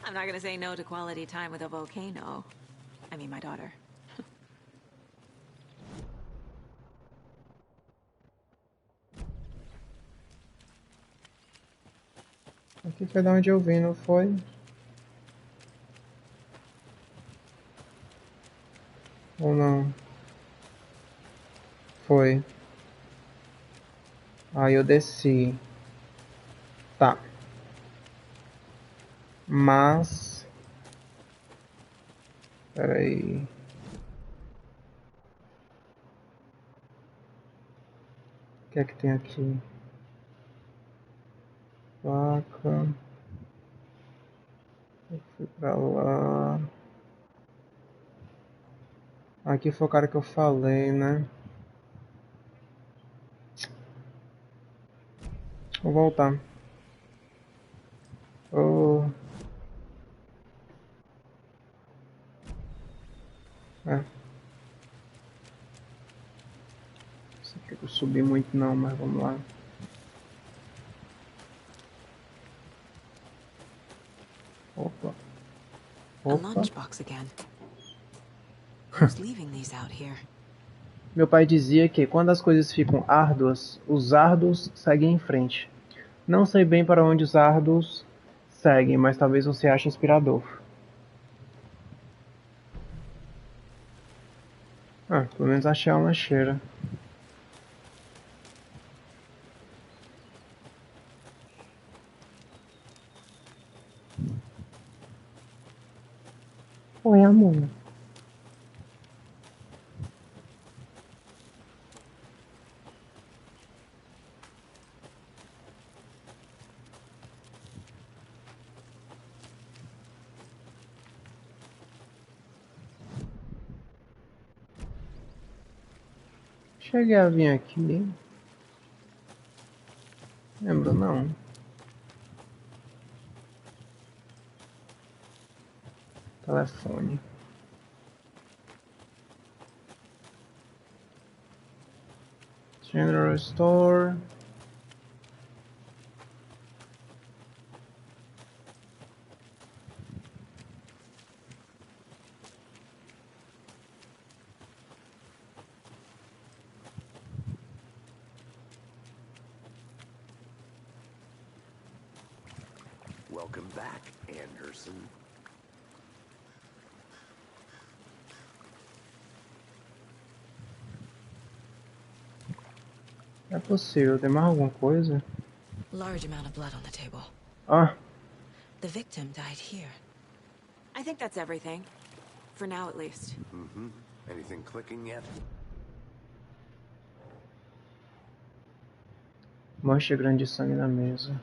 I'm not gonna say no to quality time with a volcano. I mean, my daughter. Aqui foi da onde eu vim, não foi? Ou não? Foi. Aí eu desci. Tá. Mas... Pera aí. O que é que tem aqui? Placa. Eu fui pra lá. Aqui foi o cara que eu falei, né? Vou voltar. Oh. É. Isso aqui eu subi muito não, mas vamos lá. Opa. A lunchbox again. Who's leaving these out here? Meu pai dizia que quando as coisas ficam árduas, os árduos seguem em frente. Não sei bem para onde os árduos seguem, mas talvez você ache inspirador. Ah, pelo menos achei uma cheira. Oi, amor. Cheguei a vir aqui. Lembro não. Telefone. General Store. Welcome back, Anderson. É possível, tem mais alguma coisa? Large amount of blood on the table. Ah, The victim died here. I think that's everything. For now, at least. Mm-hmm. Anything clicking yet? mancha grande de sangue na mesa.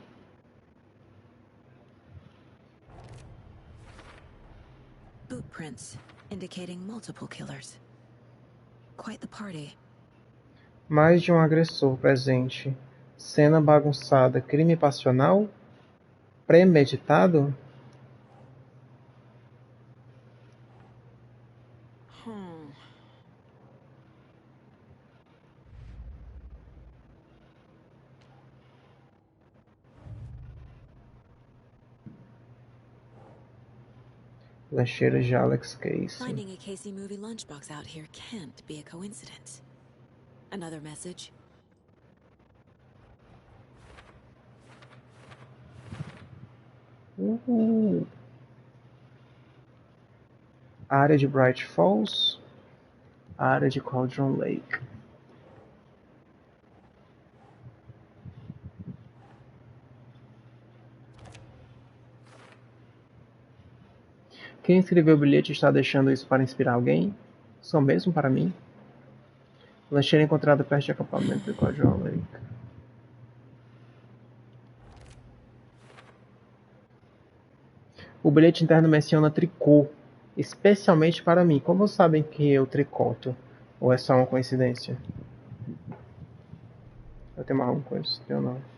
Footprints indicating multiple killers. Quite the party. Mais de um agressor presente. Cena bagunçada. Crime passional? Premeditado? Lancheiras de Alex Casey. Finding a Casey movie lunchbox out here can't be a coincidence. Another message? Área de Bright Falls. Área de Cauldron Lake. Quem escreveu o bilhete está deixando isso para inspirar alguém? Só mesmo para mim? Lancheira encontrada perto de acampamento de Cauldron Lake. O bilhete interno menciona tricô, especialmente para mim. Como sabem que eu tricoto? Ou é só uma coincidência? Eu tenho mais alguma coisa? Eu não.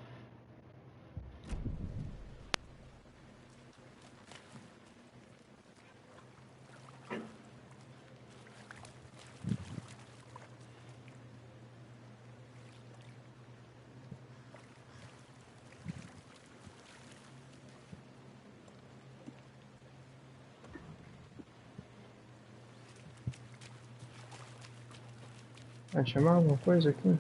Vai chamar alguma coisa aqui?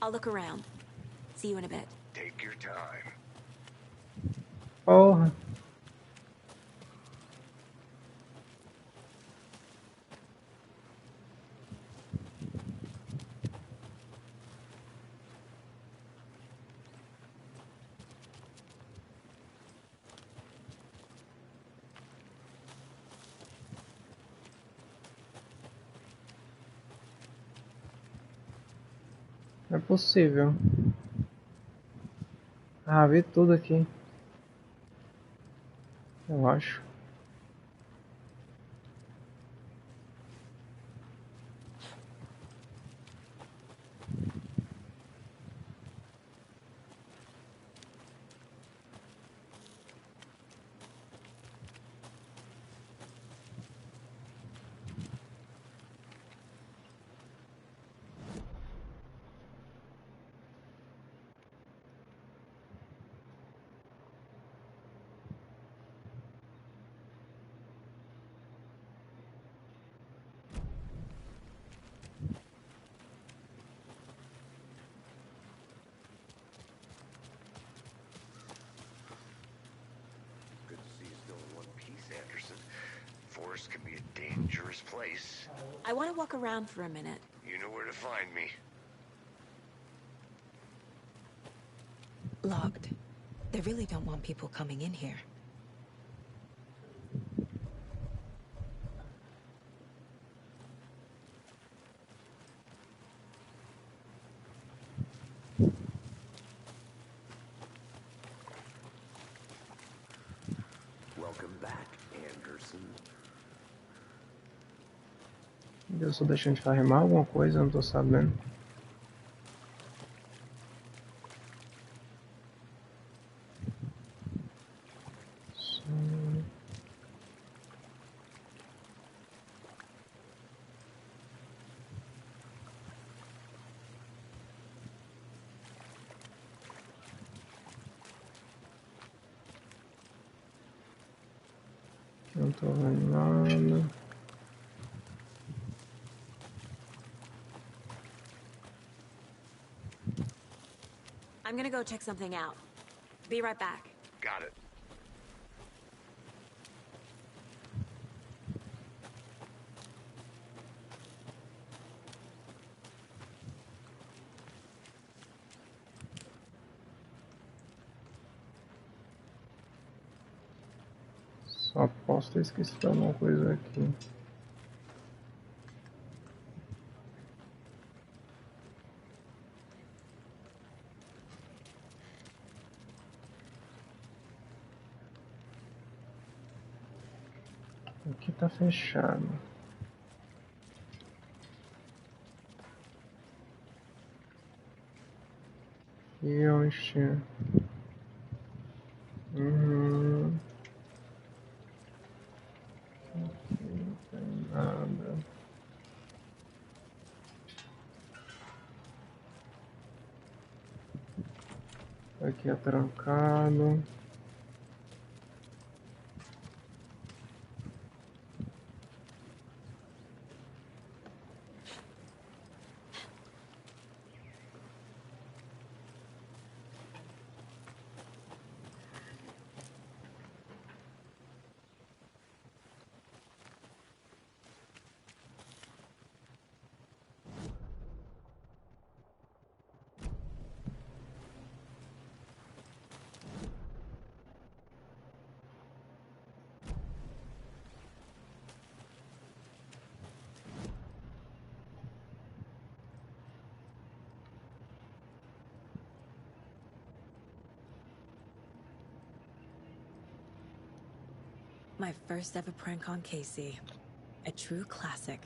I'll look around. See you in a bit. Take your time. Porra. Não é possível. Ah, vi tudo aqui. Eu acho. Good to see you still in one piece, Anderson. Forest can be a dangerous place. I want to walk around for a minute. You know where to find me. Locked. They really don't want people coming in here. Welcome back, Anderson. Eu só deixando de farmar alguma coisa, eu não tô sabendo. Não tô vendo nada. I'm gonna go check something out. Be right back. Got it. Só posso ter esquecido alguma coisa aqui. Aqui tá fechado. E oxe. Não tem nada. Aqui é trancado. My first ever prank on Casey. A true classic.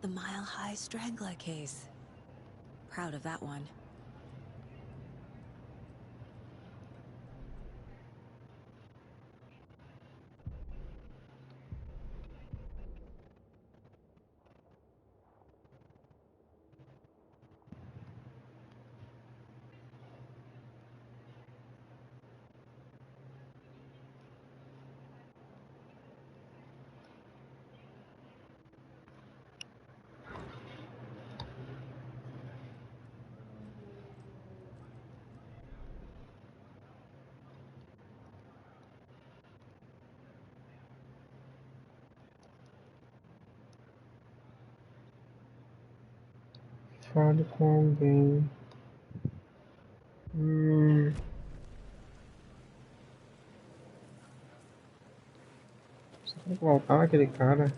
The Mile High Strangler case. Proud of that one. Fale com alguém. Você tem que voltar naquele cara.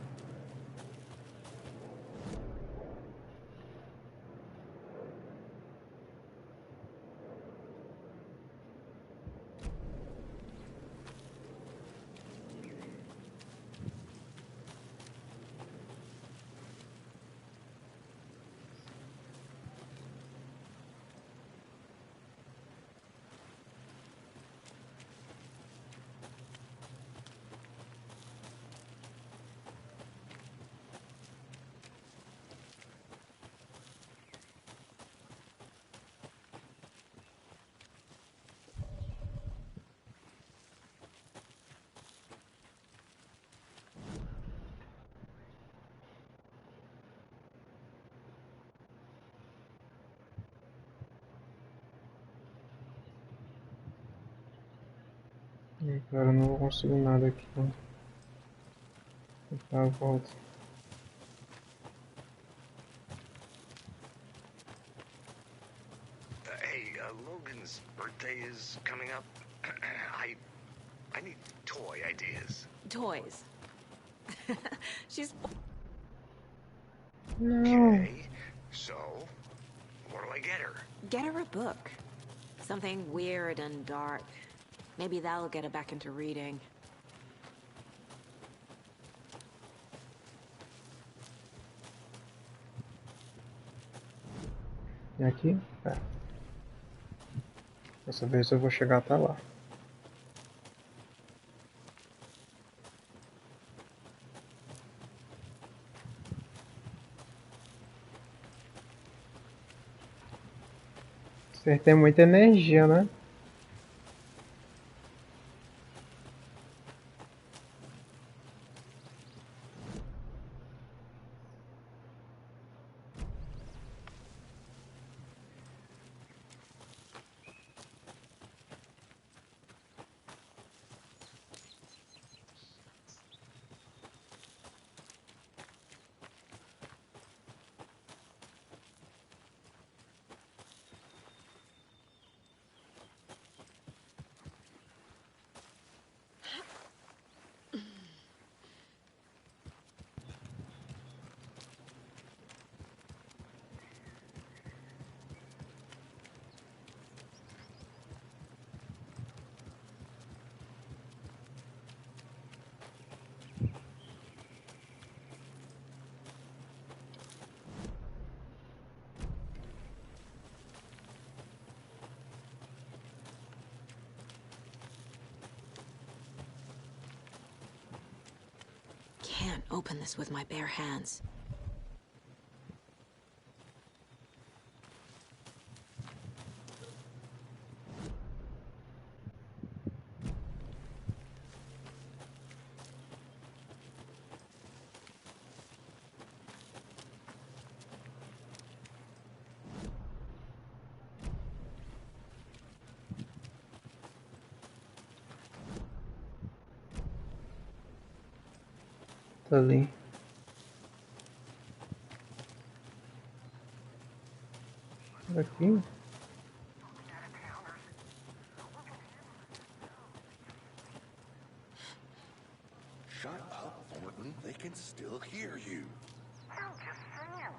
Cara, eu não consigo nada aqui. Vou dar a volta. Hey, Logan's birthday is coming up. I need toy ideas. Toys. She's... Não. Okay, so what do I get her? Get her a book. Something weird and dark. Maybe that'll get her back into reading. E aqui? É. Dessa vez eu vou chegar até lá. Você tem muita energia, né? can't open this with my bare hands. Tá ali. Aqui. Shut up, Thornton. They can still hear you. I'm just saying.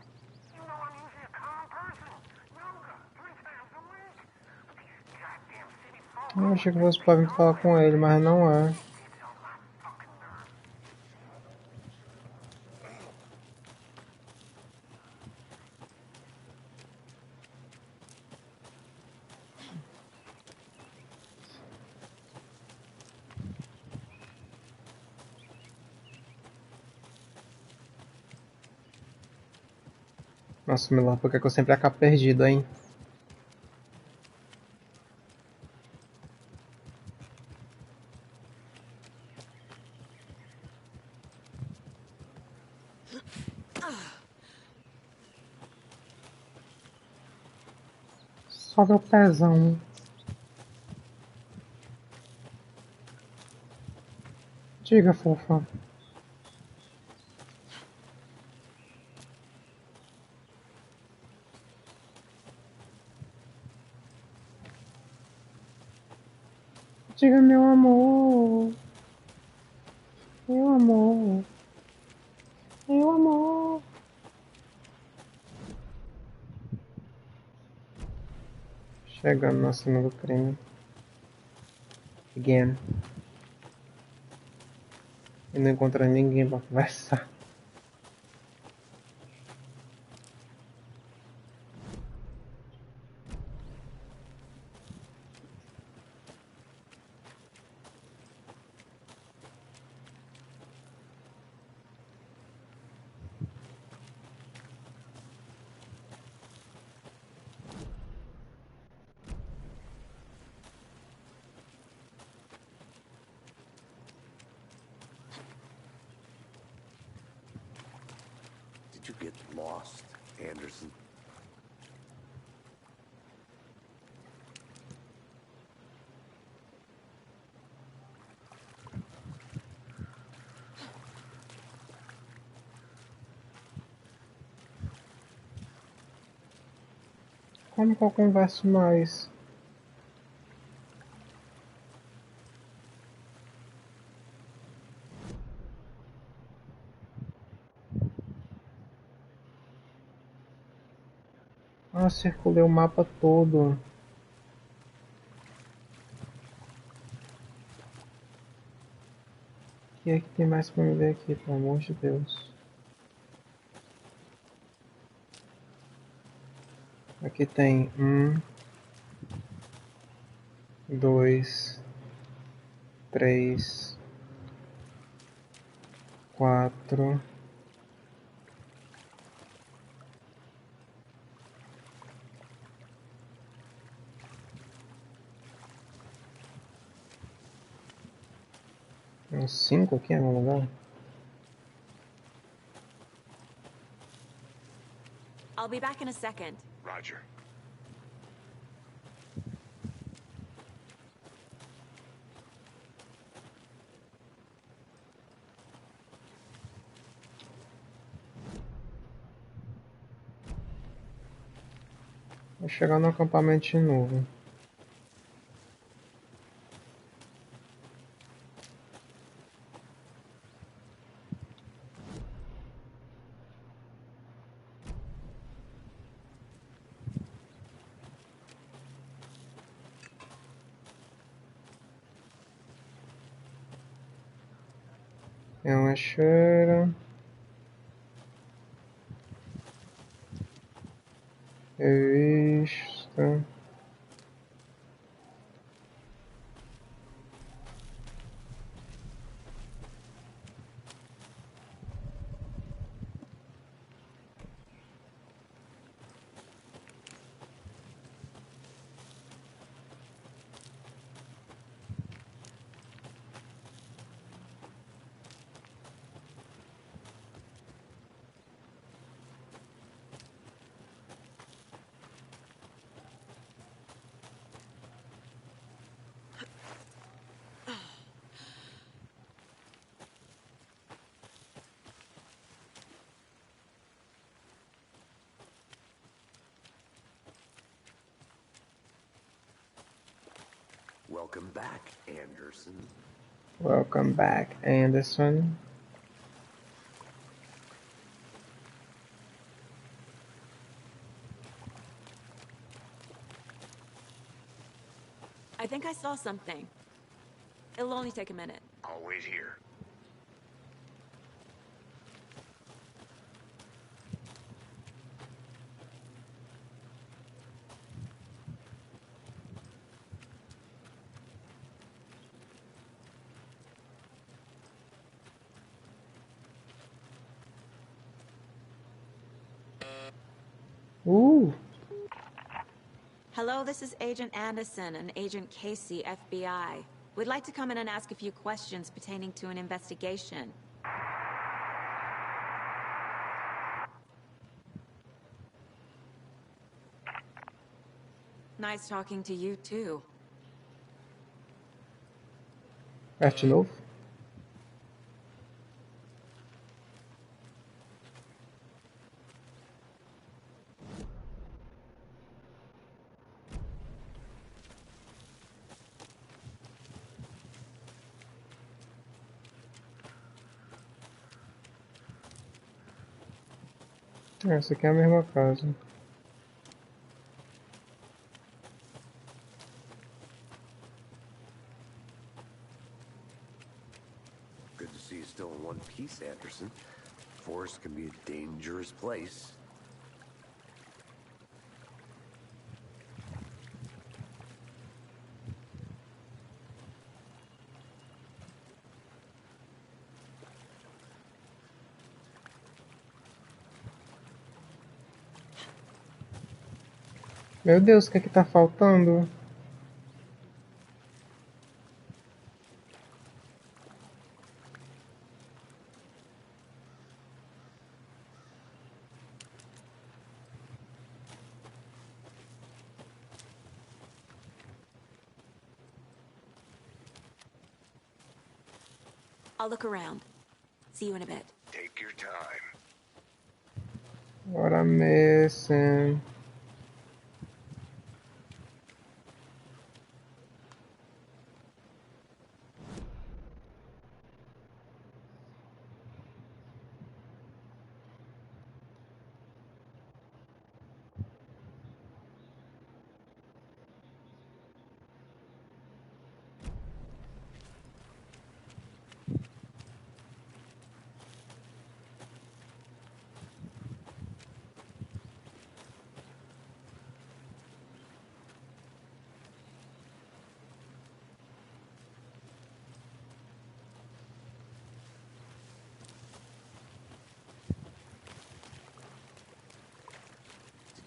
You know I'm usually a calm person. Yoga 3 times a week. But these goddamn city folk. Eu achei que fosse pra vir falar com ele, mas não é. It's on my fucking nerves. Nossa, Milão, por que eu sempre acabo perdido, hein? Só meu pezão. Diga, fofa. Diga, meu amor. Meu amor. Meu amor. Chegando na cena do crime. Again. E não encontra ninguém pra conversar. Did you get lost, Anderson? Como que eu converso mais? Ah, circulei o mapa todo. O que é que tem mais pra me ver aqui, pelo amor de Deus? Aqui tem 2, 3, 4. Uns 5 aqui no lugar. I'll be back in a second. Roger. Vou chegar no acampamento de novo. É uma cheira. Revista. Welcome back, Anderson. Welcome back, Anderson. I think I saw something. It'll only take a minute. I'll wait here. Ooh. Hello, this is Agent Anderson and Agent Casey, FBI. We'd like to come in and ask a few questions pertaining to an investigation. Nice talking to you, too. Parte de novo? Essa aqui é a mesma casa. Good to see you still in one piece, Anderson. Forest can be a dangerous place. Meu Deus, o que é que tá faltando? I'll look around. See you in a bit. Take your time. What I'm missing.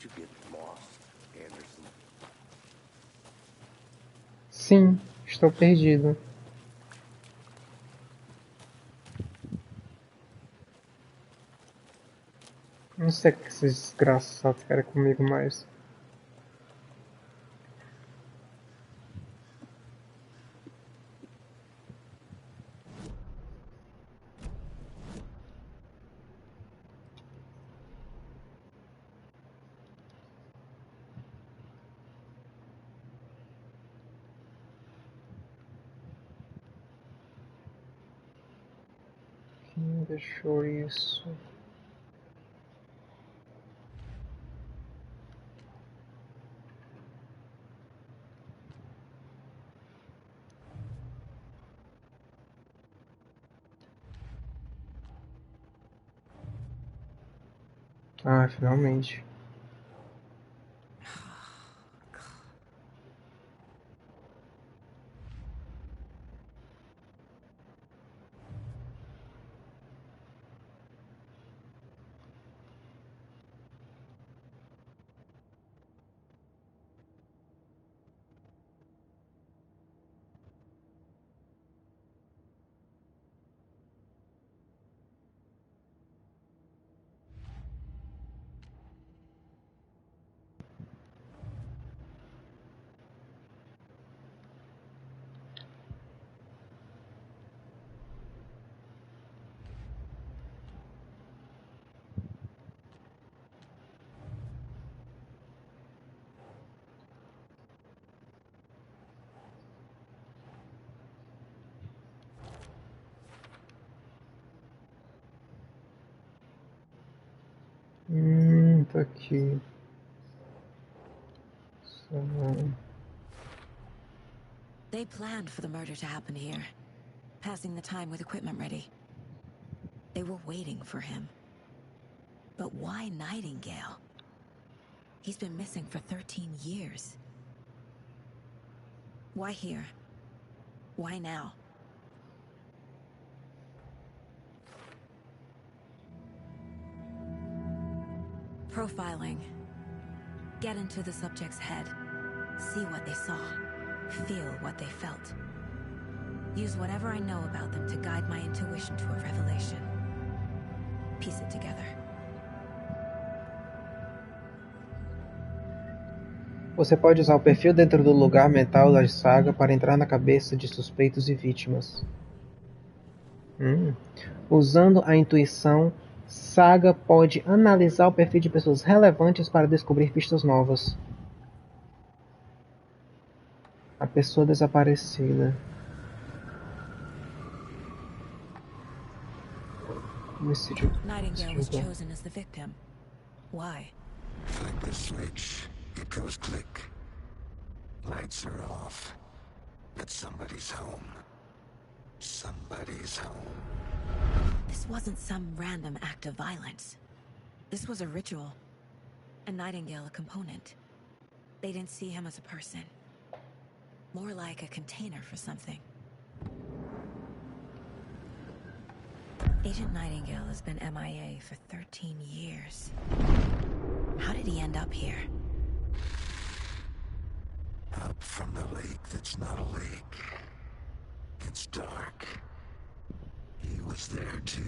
Did you get lost, Anderson? Sim, estou perdido. Não sei o que esses desgraçados querem comigo mais. Quem deixou isso? Ah, finalmente. aqui. They planned for the murder to happen here, passing the time with equipment ready. They were waiting for him. But why Nightingale? He's been missing for 13 years. Why here? Why now? Profiling. Get into the subject's head. See what they saw. Feel what they felt. Use whatever I know about them to guide my intuition to a revelation. Piece it together. Você pode usar o perfil dentro do lugar mental da saga para entrar na cabeça de suspeitos e vítimas. Usando a intuição, Saga pode analisar o perfil de pessoas relevantes para descobrir pistas novas. A pessoa desaparecida. Nightingale was chosen as the victim. Why? Flick the switch. It goes click. Lights are off. But somebody's home. Somebody's home. This wasn't some random act of violence. This was a ritual. And Nightingale a component. They didn't see him as a person. More like a container for something. Agent Nightingale has been MIA for 13 years. How did he end up here? Up from the lake that's not a lake. It's dark. He was there too.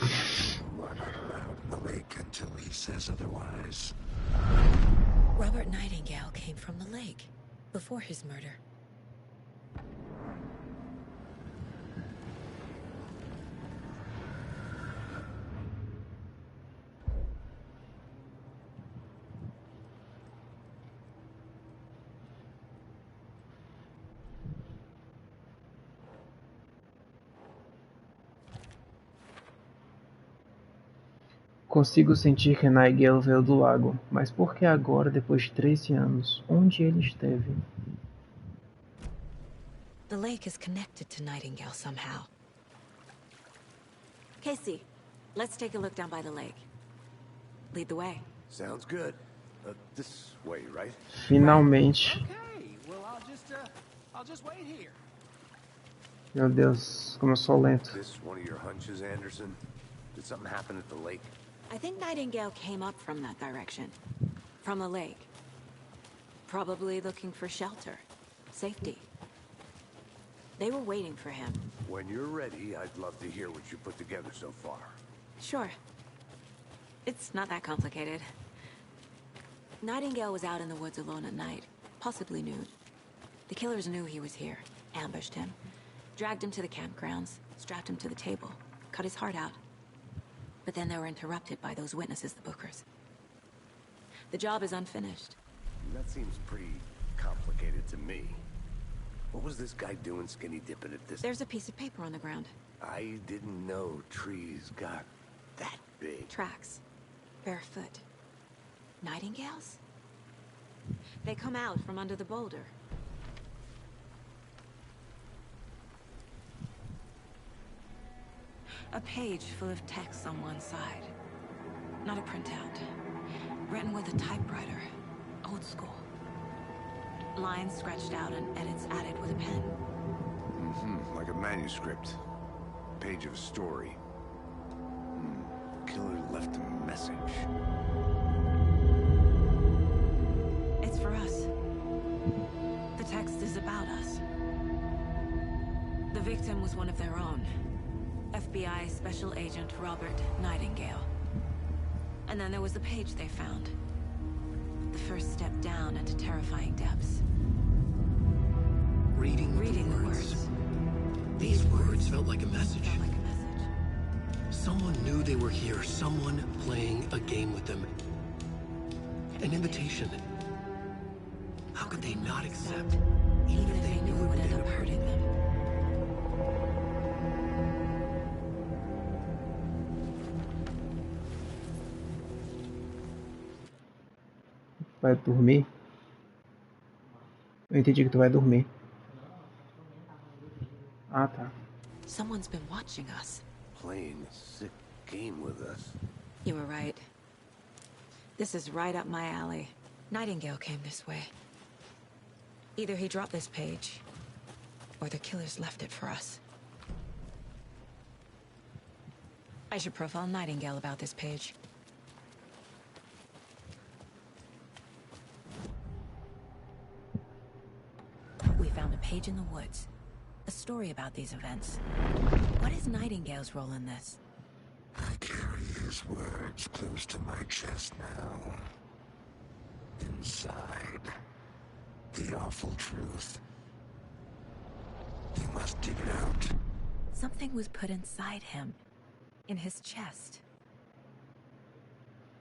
You are not allowed in the lake until he says otherwise. Robert Nightingale came from the lake before his murder. Consigo sentir que Nightingale veio do lago, mas por que agora, depois de 13 anos? Onde ele esteve? The lake is connected to Nightingale somehow. Casey, let's take a look down by the lake. Lead the way. Sounds good. This way, right? Finalmente. Okay, well I'll just wait here. Meu Deus, como eu sou lento. This one of your hunches, Anderson? Did something happen at the lake? I think Nightingale came up from that direction. From the lake. Probably looking for shelter. Safety. They were waiting for him. When you're ready, I'd love to hear what you put together so far. Sure. It's not that complicated. Nightingale was out in the woods alone at night, possibly nude. The killers knew he was here, ambushed him, dragged him to the campgrounds, strapped him to the table, cut his heart out. But then they were interrupted by those witnesses, the Bookers. The job is unfinished. That seems pretty complicated to me. What was this guy doing skinny dipping at this? There's a piece of paper on the ground. I didn't know trees got that big. Tracks. Barefoot. Nightingales? They come out from under the boulder. A page full of text on one side. Not a printout. Written with a typewriter. Old school. Lines scratched out and edits added with a pen. Like a manuscript. Page of a story. Killer left a message. It's for us. The text is about us. The victim was one of their own. FBI Special Agent Robert Nightingale. And then there was the page they found. The first step down into terrifying depths. Reading the words. These words felt like a message. Someone knew they were here. Someone playing a game with them. An invitation. How could they not accept? Even if they knew it would end up hurting them. Vai dormir? Eu entendi que tu vai dormir. Ah, tá. Someone's been watching us. Playing a sick game with us. You were right. This is right up my alley. Nightingale came this way. Either he dropped this page, or the killers left it for us. I should profile Nightingale about this page. We found a page in the woods. A story about these events. What is Nightingale's role in this? I carry his words close to my chest now. Inside, the awful truth. You must dig it out. Something was put inside him. In his chest.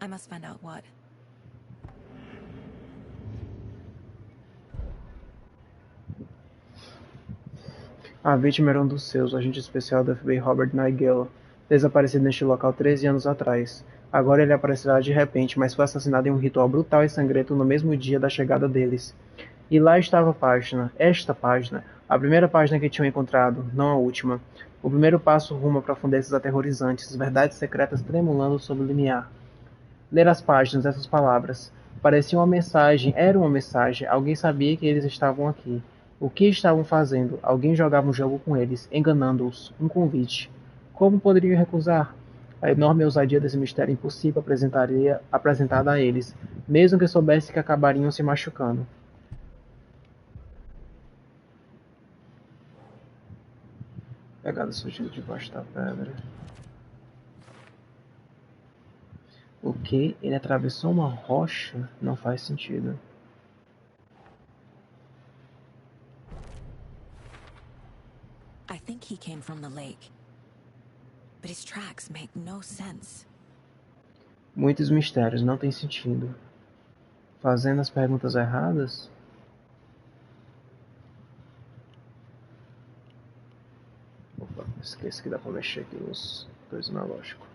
I must find out what. A vítima era um dos seus, o agente especial do FBI Robert Nightingale, desaparecido neste local 13 anos atrás. Agora ele aparecerá de repente, mas foi assassinado em um ritual brutal e sangrento no mesmo dia da chegada deles. E lá estava a página, esta página, a primeira página que tinham encontrado, não a última. O primeiro passo rumo a profundezas aterrorizantes, verdades secretas tremulando sob o limiar. Ler as páginas, essas palavras. Parecia uma mensagem, era uma mensagem, alguém sabia que eles estavam aqui. O que estavam fazendo? Alguém jogava um jogo com eles, enganando-os. Um convite. Como poderiam recusar? A enorme ousadia desse mistério impossível apresentada a eles, mesmo que soubesse que acabariam se machucando. Pegada surgindo debaixo da pedra. O que? Ele atravessou uma rocha? Não faz sentido. I think he came from the lake. But his tracks make no sense. Muitos mistérios não têm sentido. Fazendo as perguntas erradas? Opa, esqueci que dá pra mexer aqui nos dois analógicos.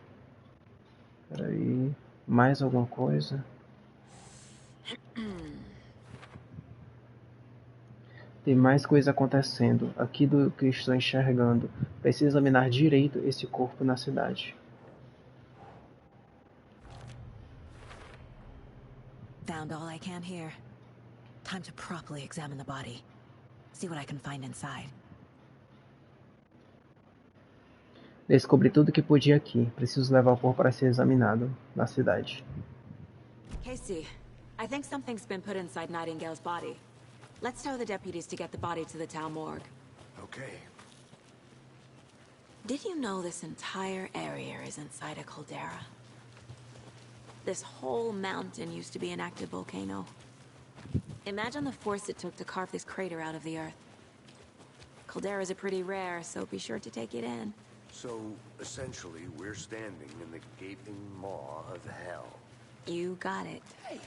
Peraí. Mais alguma coisa? Tem mais coisa acontecendo. Aqui do que estou enxergando. Preciso examinar direito esse corpo na cidade. Found all I can here. Time to properly examine the body. See what I can find inside. Descobri tudo que podia aqui. Preciso levar o corpo para ser examinado na cidade. Casey, I think something's been put inside Nightingale's body. Let's tell the deputies to get the body to the town morgue. Okay. Did you know this entire area is inside a caldera? This whole mountain used to be an active volcano. Imagine the force it took to carve this crater out of the earth. Calderas are pretty rare, so be sure to take it in. So, essentially, we're standing in the gaping maw of hell. You got it. Hey,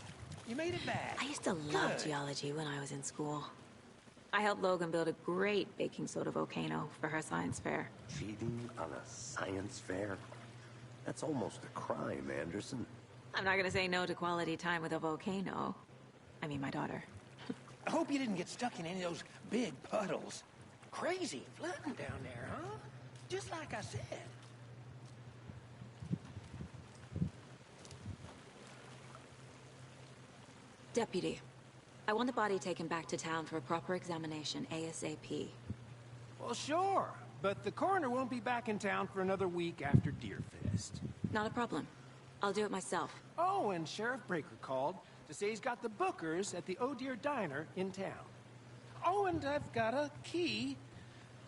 you made it back. I used to love geology when I was in school. I helped Logan build a great baking soda volcano for her science fair. Cheating on a science fair? That's almost a crime, Anderson. I'm not gonna say no to quality time with a volcano. I mean, my daughter. I hope you didn't get stuck in any of those big puddles. Crazy flooding down there, huh? Just like I said. Deputy, I want the body taken back to town for a proper examination ASAP. Well, sure. But the coroner won't be back in town for another week after Deerfest. Not a problem. I'll do it myself. Oh, and Sheriff Breaker called to say he's got the Bookers at the Oh Dear Diner in town. Oh, and I've got a key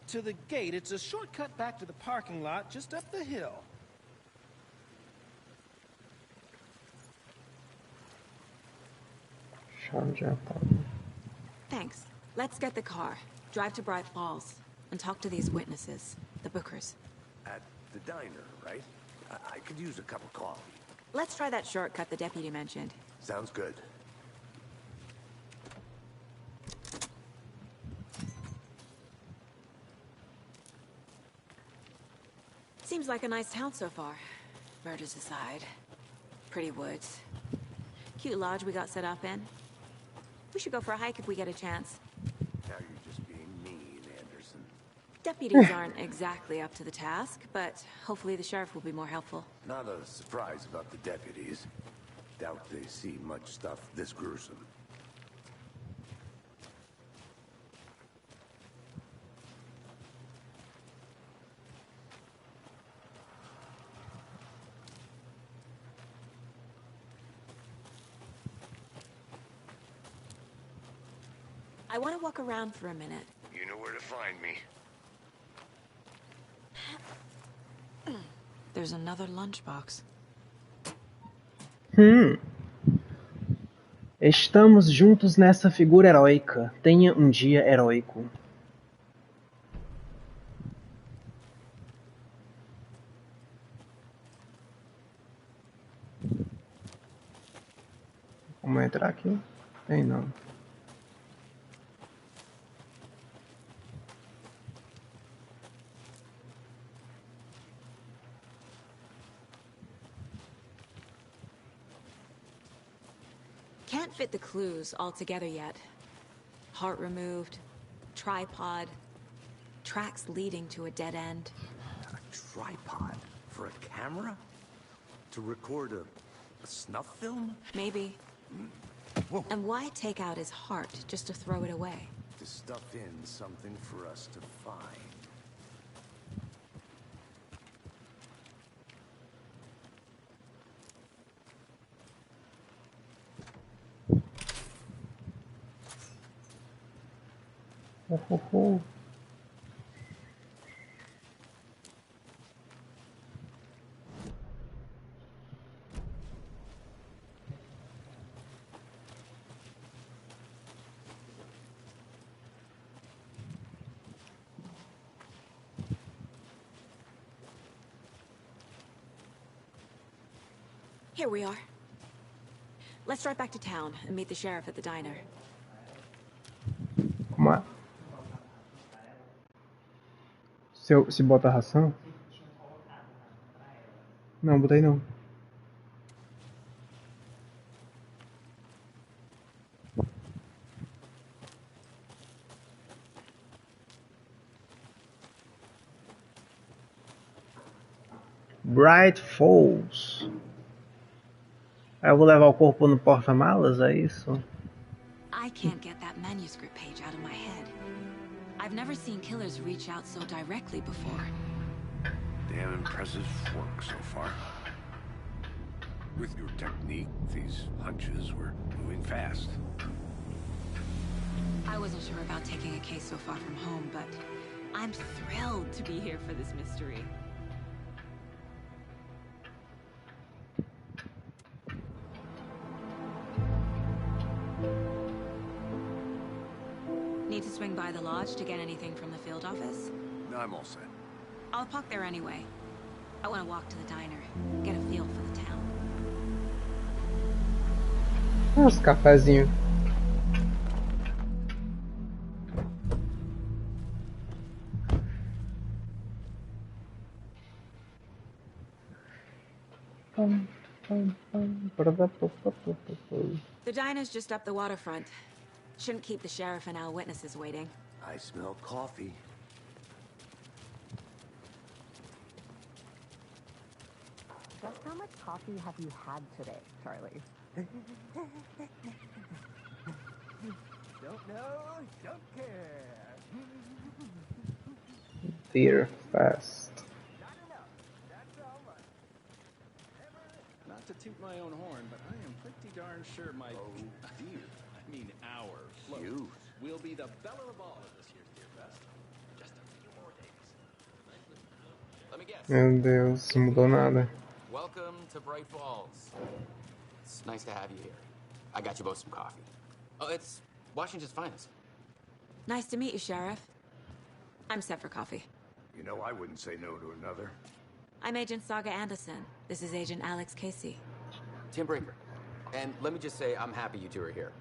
to the gate. It's a shortcut back to the parking lot just up the hill. Thanks. Let's get the car, drive to Bright Falls, and talk to these witnesses, the Bookers. At the diner, right? I could use a cup of coffee. Let's try that shortcut the deputy mentioned. Sounds good. Seems like a nice town so far. Murders aside. Pretty woods. Cute lodge we got set up in. We should go for a hike if we get a chance. Now you're just being mean, Anderson. Deputies aren't exactly up to the task, but hopefully the sheriff will be more helpful. Not a surprise about the deputies. Doubt they see much stuff this gruesome. I want to walk around for a minute. You know where to find me. There's another lunchbox. Estamos juntos nessa figura heróica. Tenha um dia heróico. Vamos entrar aqui? Tem não. Can't fit the clues all together yet. Heart removed, tripod, tracks leading to a dead end. A tripod? For a camera? To record a snuff film? Maybe. Whoa. And why take out his heart just to throw it away? To stuff in something for us to find. Ho, ho, ho. Here we are. Let's drive back to town and meet the sheriff at the diner. Vamos lá. Se bota ração? Não, botei não. Bright Falls. Eu vou levar o corpo no porta-malas, é isso? I can't get that manuscript page out of my head. I've never seen killers reach out so directly before. Damn impressive work so far. With your technique, these hunches were moving fast. I wasn't sure about taking a case so far from home, but I'm thrilled to be here for this mystery. Need to swing by the lodge to get anything from the field office? No, I'm all set. I'll park there anyway. I want to walk to the diner, get a feel for the town. Uns cafezinhos. The diner's just up the waterfront. Shouldn't keep the sheriff and our witnesses waiting. I smell coffee. Just how much coffee have you had today, Charlie? Don't know, don't care. Beer fast. Not enough. That's all right. Not to toot my own horn, but I am pretty darn sure my dear, I mean our float Cute. will be the belle of all of this year's Deer Fest. Just a few more days. Let me guess. Meu Deus, não mudou nada. Welcome to Bright Falls. It's nice to have you here. I got you both some coffee. Oh, it's Washington's finest. Nice to meet you, Sheriff. I'm set for coffee. You know, I wouldn't say no to another. I'm Agent Saga Anderson. This is Agent Alex Casey. Tim Brinker. And let me just say, I'm happy you two are here.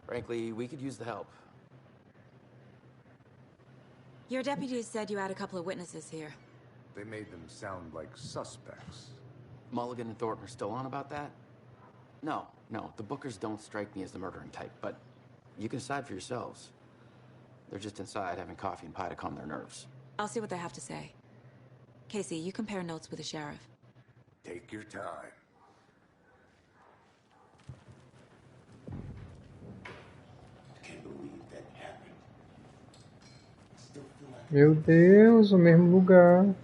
Frankly, we could use the help. Your deputies said you had a couple of witnesses here. They made them sound like suspects. Mulligan and Thornton are still on about that? No. The Bookers don't strike me as the murdering type, but you can decide for yourselves. They're just inside having coffee and pie to calm their nerves. I'll see what they have to say. Casey, you compare notes with the sheriff. Take your time. Can't believe that happened. Still feel like Meu Deus, o mesmo lugar.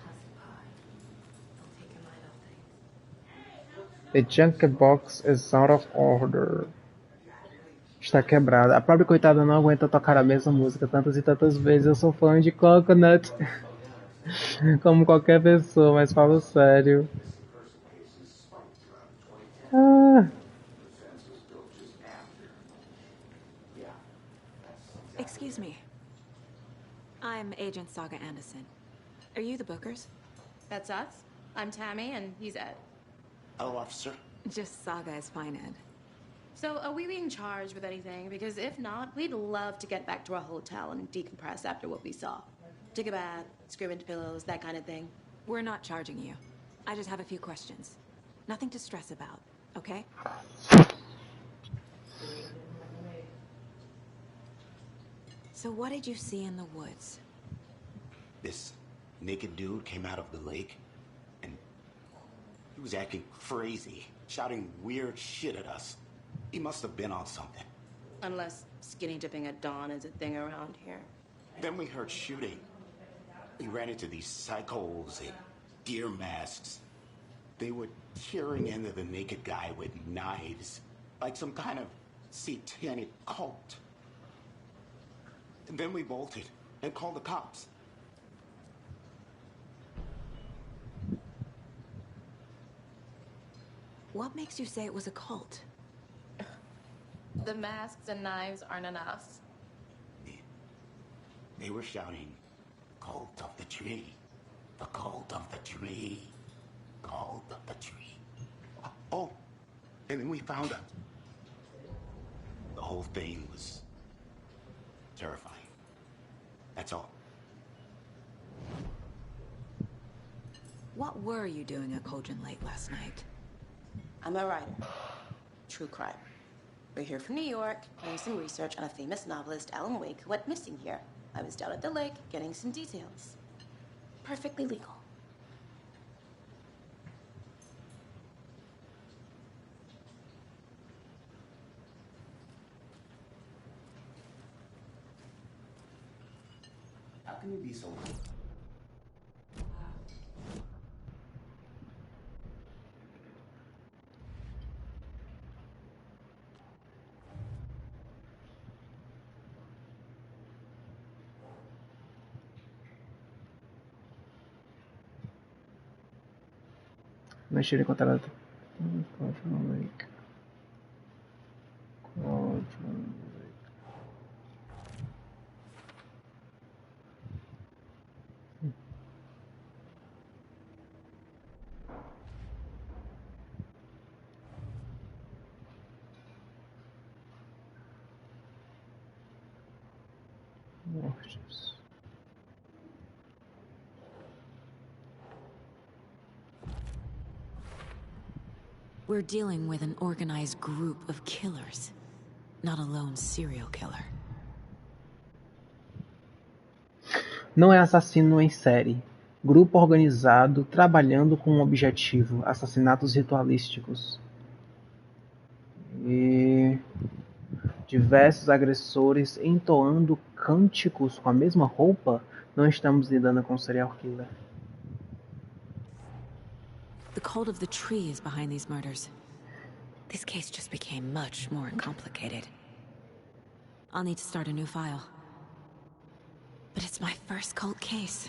The junk box is out of order. Está quebrada. A pobre coitada não aguenta tocar a mesma música tantas e tantas vezes. Eu sou fã de Coconut. Como qualquer pessoa, mas falo sério. Ah, Excuse me. I'm Agent Saga Anderson. Are you the Bookers? That's us. I'm Tammy, and he's Ed. hello, officer. Just Saga is fine, Ed. So, are we being charged with anything? Because if not, we'd love to get back to our hotel and decompress after what we saw. Take a bath, scream into pillows, that kind of thing. We're not charging you. I just have a few questions. Nothing to stress about, okay? So what did you see in the woods? This naked dude came out of the lake, and he was acting crazy, shouting weird shit at us. He must have been on something. Unless skinny dipping at dawn is a thing around here. Then we heard shooting. We ran into these psychos in deer masks. They were tearing into the naked guy with knives, like some kind of satanic cult. And then we bolted and called the cops. What makes you say it was a cult? The masks and knives aren't enough. They were shouting, "Cult of the tree, the cult of the tree, cult of the tree." Oh, and then we found out. The whole thing was terrifying. That's all. What were you doing at Cogent Lake last night? I'm a writer. True crime. We're here from New York, doing some research on a famous novelist, Alan Wake, who went missing here. I was down at the lake, getting some details. Perfectly legal. How can you be so... não cheiro encontrado. Cauldron Lake. Cauldron Lake. Mortes. We're dealing with an organized group of killers, not a lone serial killer. Não é assassino em série. Grupo organizado trabalhando com um objetivo: assassinatos ritualísticos. E diversos agressores entoando cânticos com a mesma roupa. Não estamos lidando com um serial killer. The cult of the tree is behind these murders. This case just became much more complicated. I'll need to start a new file. But it's my first cult case.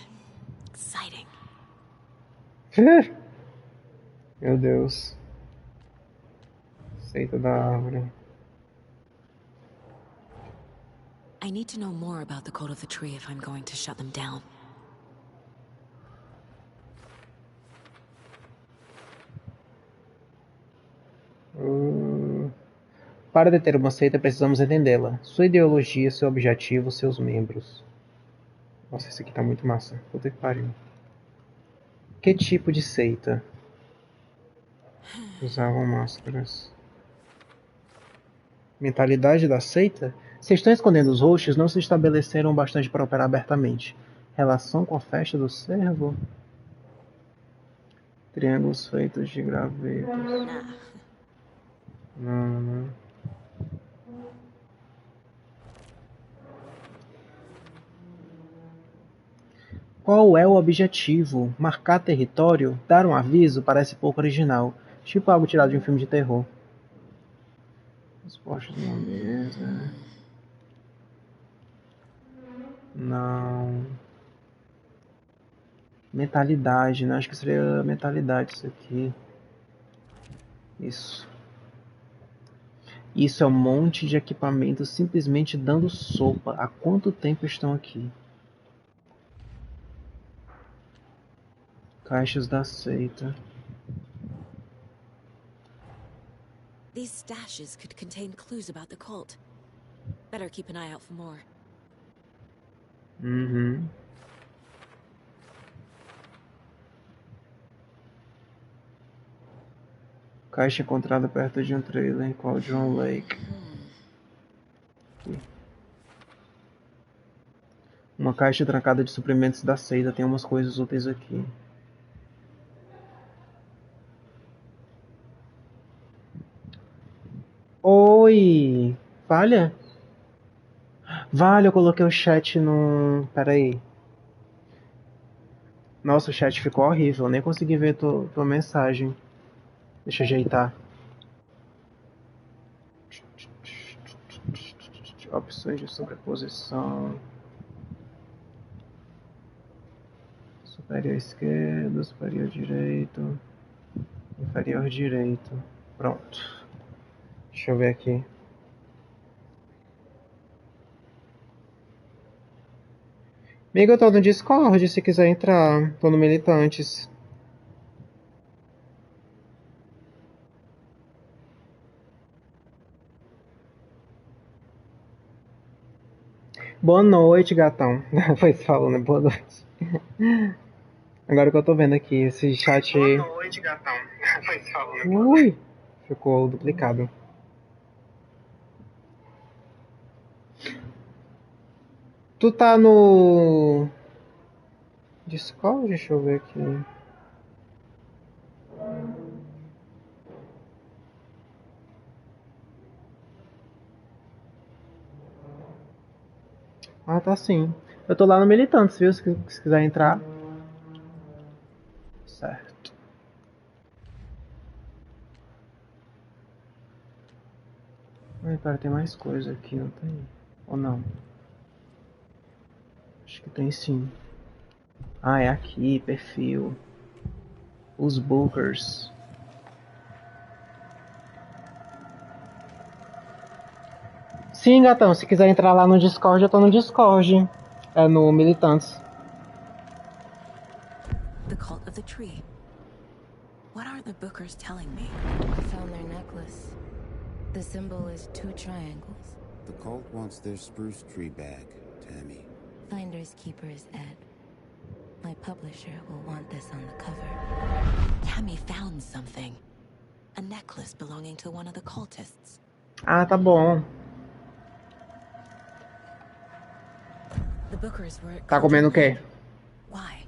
Exciting. Meu Deus. Seita da árvore. I need to know more about the cult of the tree if I'm going to shut them down. Para deter uma seita, precisamos entendê-la. Sua ideologia, seu objetivo, seus membros. Nossa, esse aqui tá muito massa. Puta que pariu. Que tipo de seita? Usavam máscaras. Mentalidade da seita? Se estão escondendo os hosts, não se estabeleceram bastante para operar abertamente. Relação com a festa do servo? Triângulos feitos de gravetos. Não. Qual é o objetivo? Marcar território? Dar um aviso? Parece pouco original. Tipo algo tirado de um filme de terror. Os postos de uma mesa. Não. Mentalidade, né? Acho que seria mentalidade isso aqui. Isso. Isso é um monte de equipamentos simplesmente dando sopa. Há quanto tempo estão aqui? Caixas da seita. These stashes could contain clues about the cult. Better keep an eye out for more. Uhum. Caixa encontrada perto de um trailer em Cauldron Lake. Aqui. Uma caixa trancada de suprimentos da seita. Tem umas coisas úteis aqui. Oi! Valha? Vale, eu coloquei o chat no... Pera aí. Nossa, o chat ficou horrível. Eu nem consegui ver tua mensagem. Deixa eu ajeitar. Opções de sobreposição. Superior esquerdo, superior direito. Inferior direito. Pronto. Deixa eu ver aqui. Amigo, eu tô no Discord se quiser entrar. Tô no Militantes. Boa noite, gatão. Foi isso falou, né? Boa noite. Agora que eu tô vendo aqui, esse chat. Boa noite, gatão. Foi isso falou, né? Ui! Ficou duplicado. Tu tá no Discord? Deixa eu ver aqui. Ah, tá sim. Eu tô lá no Militantes, viu? Se quiser entrar. Certo. Ai, pera, tem mais coisa aqui, não tem? Ou não? Acho que tem sim. Ah, é aqui, perfil. Os bookers. Sim, gatão, se quiser entrar lá no Discord, eu tô no Discord. É no Militantes. The cult of the tree. What are the bookers telling me? I found their necklace. The symbol is 2 triangles. The cult wants their spruce tree back, Tammy. Finders keepers, Ed. My publisher will want this on the cover. Tammy found something. A necklace belonging to one of the cultists. Ah, tá bom. The bookers were at Tá comendo o quê? Why?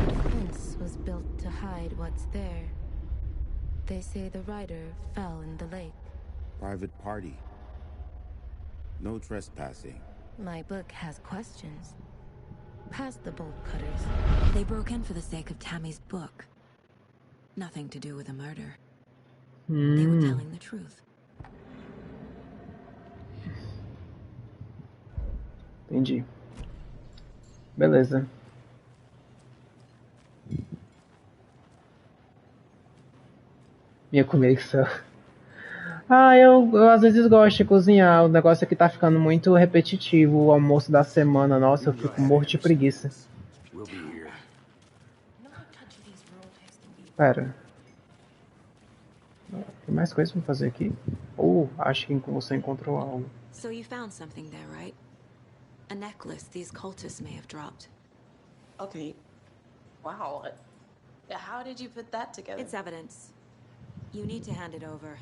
The fence was built to hide what's there. They say the rider fell in the lake. Private party. No trespassing. My book has questions. Past the bolt cutters. They broke in for the sake of Tammy's book. Nothing to do with a murder. They were telling the truth. Entendi. Beleza. Minha conexão. Ah, eu às vezes gosto de cozinhar. O negócio aqui tá ficando muito repetitivo. O almoço da semana, nossa, eu fico morto de preguiça. Pera. Tem mais coisas pra fazer aqui? Acho que você encontrou algo. So you found something there, right? A necklace these cultists may have dropped. Okay. Wow. How did you put that together? It's evidence. You need to hand it over.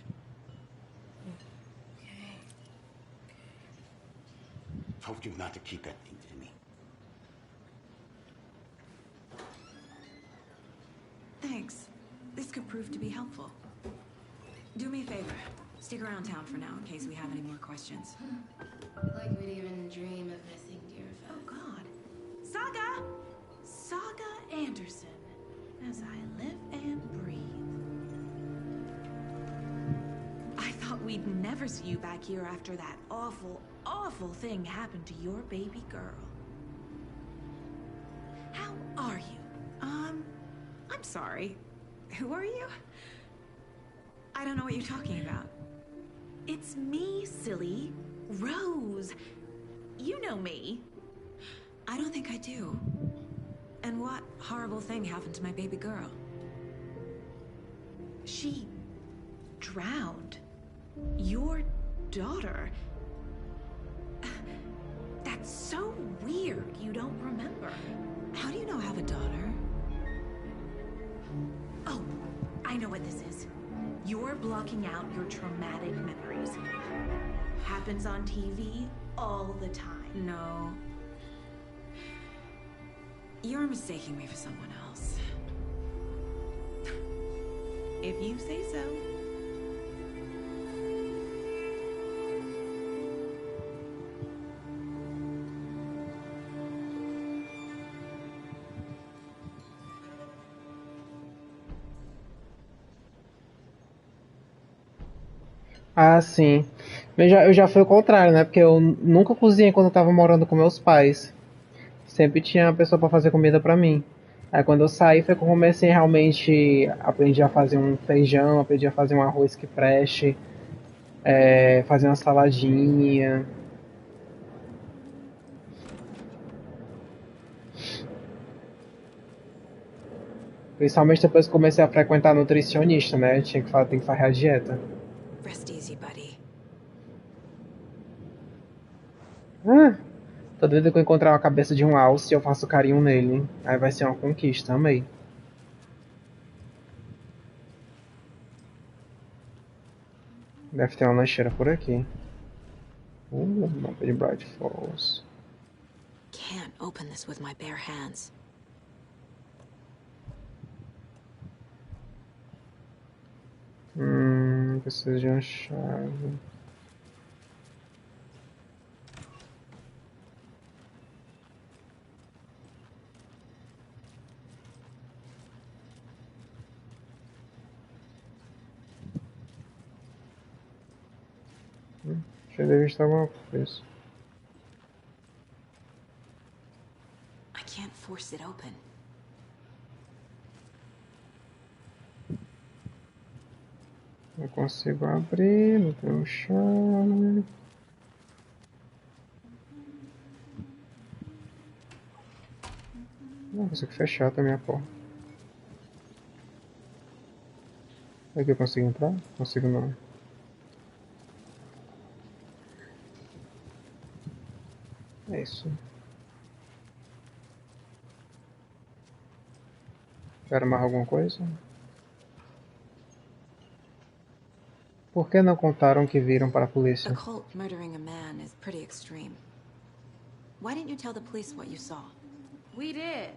Told you not to keep that thing to me. Thanks. This could prove to be helpful. Do me a favor. Stick around town for now in case we have any more questions. Like we'd even dream of missing dear friends. Oh, God. Saga! Saga Anderson. As I live and breathe. I thought we'd never see you back here after that awful, awful thing happened to your baby girl. How are you? I'm sorry. Who are you? I don't know what you're talking about. It's me, silly. Rose. You know me. I don't think I do. And what horrible thing happened to my baby girl? She drowned. Your daughter. That's so weird you don't remember. How do you know I have a daughter? Oh, I know what this is. You're blocking out your traumatic memories. Happens on TV all the time. No. You're mistaking me for someone else. If you say so. Ah, sim. Eu já fui o contrário, né? Porque eu nunca cozinhei quando eu tava morando com meus pais. Sempre tinha uma pessoa pra fazer comida pra mim. Aí quando eu saí foi que eu comecei realmente aprendi a fazer um feijão, aprendi a fazer um arroz que preste, fazer uma saladinha. Principalmente depois que comecei a frequentar nutricionista, né? Tem que fazer a dieta. Rest easy, buddy. Toda vez que eu encontrar uma cabeça de um alce, eu faço carinho nele. Aí vai ser uma conquista, amei. Deve ter uma lancheira por aqui. Mapa de Bright Falls. Can't open this with my bare hands. Preciso de uma chave. Já deve estar alguma coisa. I can't force it open. Não consigo abrir, não tenho chave. Não consigo fechar também a porta. Aqui eu consigo entrar? Consigo não. É isso. Quero mais alguma coisa? Por que não contaram que viram para a polícia? A cult murdering a man is pretty extreme. Why didn't you tell the police what you saw? We did.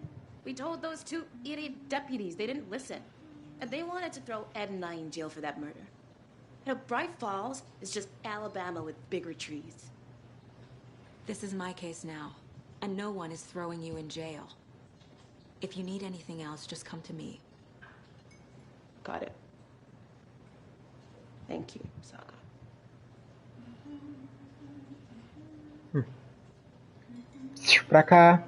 We told those two idiot deputies. They didn't listen. And they wanted to throw Ed and I in jail for that murder. You know, Bright Falls is just Alabama with bigger trees. This is my case now, and no one is throwing you in jail. If you need anything else, just come to me. Got it. Thank you, Saga. Pra cá.